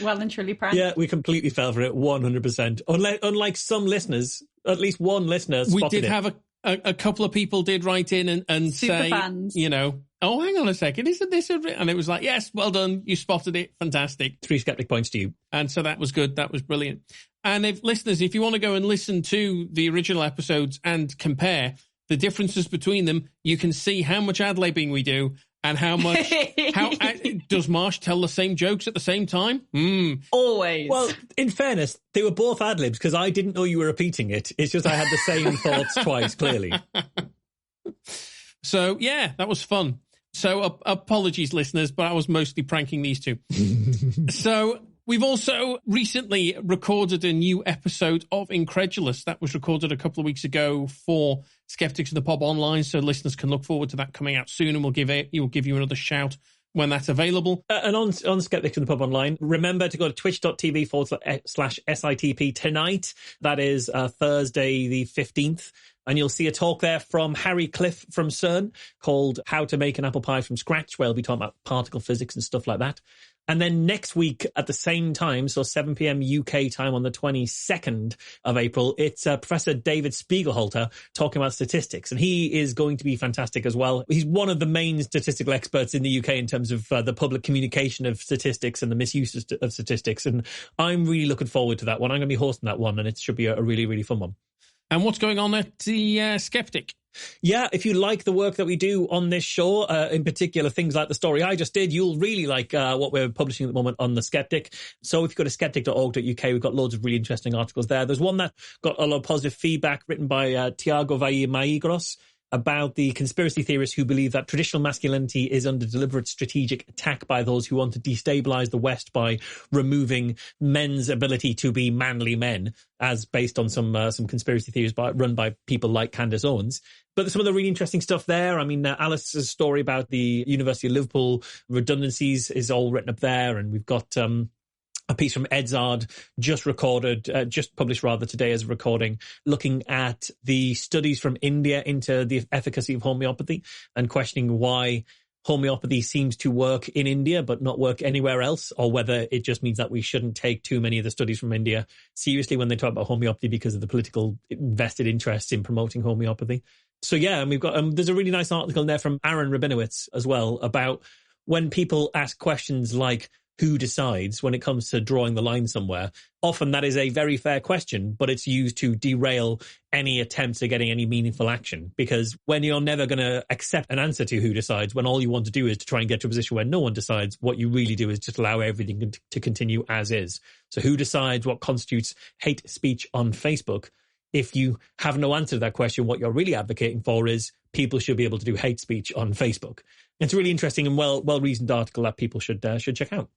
well and truly pranked. Yeah, we completely fell for it 100%. Unlike some listeners, at least one listener spotted it. We did have a couple of people did write in and Super say, fans. Oh, hang on a second, isn't this and it was like, yes, well done, you spotted it, fantastic. 3 skeptic points to you. And so that was good, that was brilliant. And if you want to go and listen to the original episodes and compare the differences between them, you can see how much ad-libbing we do and how much, does Marsh tell the same jokes at the same time? Always. Well, in fairness, they were both ad-libs because I didn't know you were repeating it. It's just I had the same thoughts twice, clearly. So, yeah, that was fun. So, apologies, listeners, but I was mostly pranking these two. So, we've also recently recorded a new episode of Incredulous. That was recorded a couple of weeks ago for Skeptics of the Pub Online, so listeners can look forward to that coming out soon, and we'll give you another shout when that's available. And on Skeptics of the Pub Online, remember to go to twitch.tv/SITP tonight. That is Thursday the 15th. And you'll see a talk there from Harry Cliff from CERN called How to Make an Apple Pie from Scratch, where he'll be talking about particle physics and stuff like that. And then next week at the same time, so 7 p.m. UK time on the 22nd of April, it's Professor David Spiegelhalter talking about statistics. And he is going to be fantastic as well. He's one of the main statistical experts in the UK in terms of the public communication of statistics and the misuse of statistics. And I'm really looking forward to that one. I'm going to be hosting that one, and it should be a really, really fun one. And what's going on at the Skeptic? Yeah, if you like the work that we do on this show, in particular things like the story I just did, you'll really like what we're publishing at the moment on The Skeptic. So if you go to skeptic.org.uk, we've got loads of really interesting articles there. There's one that got a lot of positive feedback written by Tiago Maigros about the conspiracy theorists who believe that traditional masculinity is under deliberate strategic attack by those who want to destabilize the West by removing men's ability to be manly men, as based on some conspiracy theories run by people like Candace Owens. But some of the really interesting stuff there, I mean, Alice's story about the University of Liverpool redundancies is all written up there, and we've got a piece from Edzard just published today as a recording, looking at the studies from India into the efficacy of homeopathy and questioning why homeopathy seems to work in India but not work anywhere else, or whether it just means that we shouldn't take too many of the studies from India seriously when they talk about homeopathy because of the political vested interests in promoting homeopathy. So yeah, and we've got there's a really nice article in there from Aaron Rabinowitz as well about when people ask questions like, who decides when it comes to drawing the line somewhere? Often that is a very fair question, but it's used to derail any attempts at getting any meaningful action. Because when you're never going to accept an answer to who decides, when all you want to do is to try and get to a position where no one decides, what you really do is just allow everything to continue as is. So who decides what constitutes hate speech on Facebook? if you have no answer to that question, what you're really advocating for is people should be able to do hate speech on Facebook. It's a really interesting and well-reasoned article that people should check out.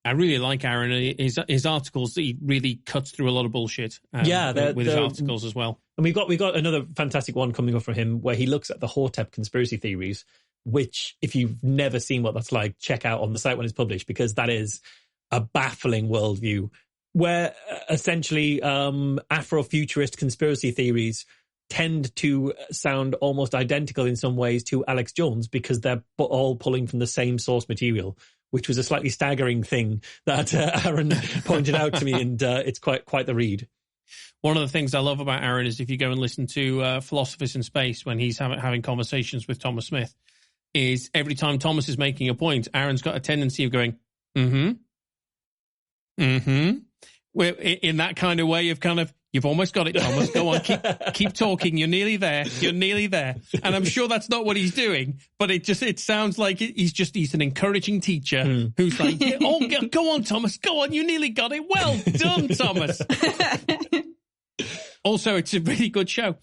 I really like Aaron. His articles, he really cuts through a lot of bullshit. With his articles as well. And we've got another fantastic one coming up from him where he looks at the Hotep conspiracy theories, which, if you've never seen what that's like, check out on the site when it's published, because that is a baffling worldview where essentially Afrofuturist conspiracy theories tend to sound almost identical in some ways to Alex Jones because they're all pulling from the same source material, which was a slightly staggering thing that Aaron pointed out to me, and it's quite the read. One of the things I love about Aaron is if you go and listen to Philosophers in Space when he's having conversations with Thomas Smith, is every time Thomas is making a point, Aaron's got a tendency of going, We're in that kind of way of kind of, you've almost got it, Thomas. Go on, keep talking. You're nearly there. You're nearly there. And I'm sure that's not what he's doing, but it sounds like he's an encouraging teacher who's like, go on, Thomas. Go on. You nearly got it. Well done, Thomas. Also, it's a really good show.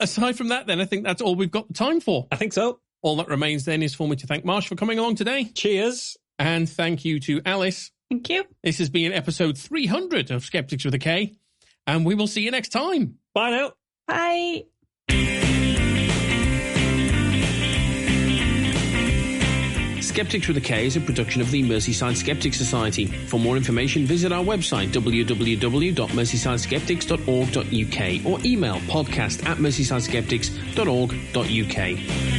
Aside from that, then, I think that's all we've got the time for. I think so. All that remains then is for me to thank Marsh for coming along today. Cheers. And thank you to Alice. Thank you. This has been episode 300 of Skeptics with a K, and we will see you next time. Bye now. Bye. Skeptics with a K is a production of the Merseyside Skeptics Society. For more information, visit our website, www.merseysideskeptics.org.uk, or email podcast@merseysideskeptics.org.uk.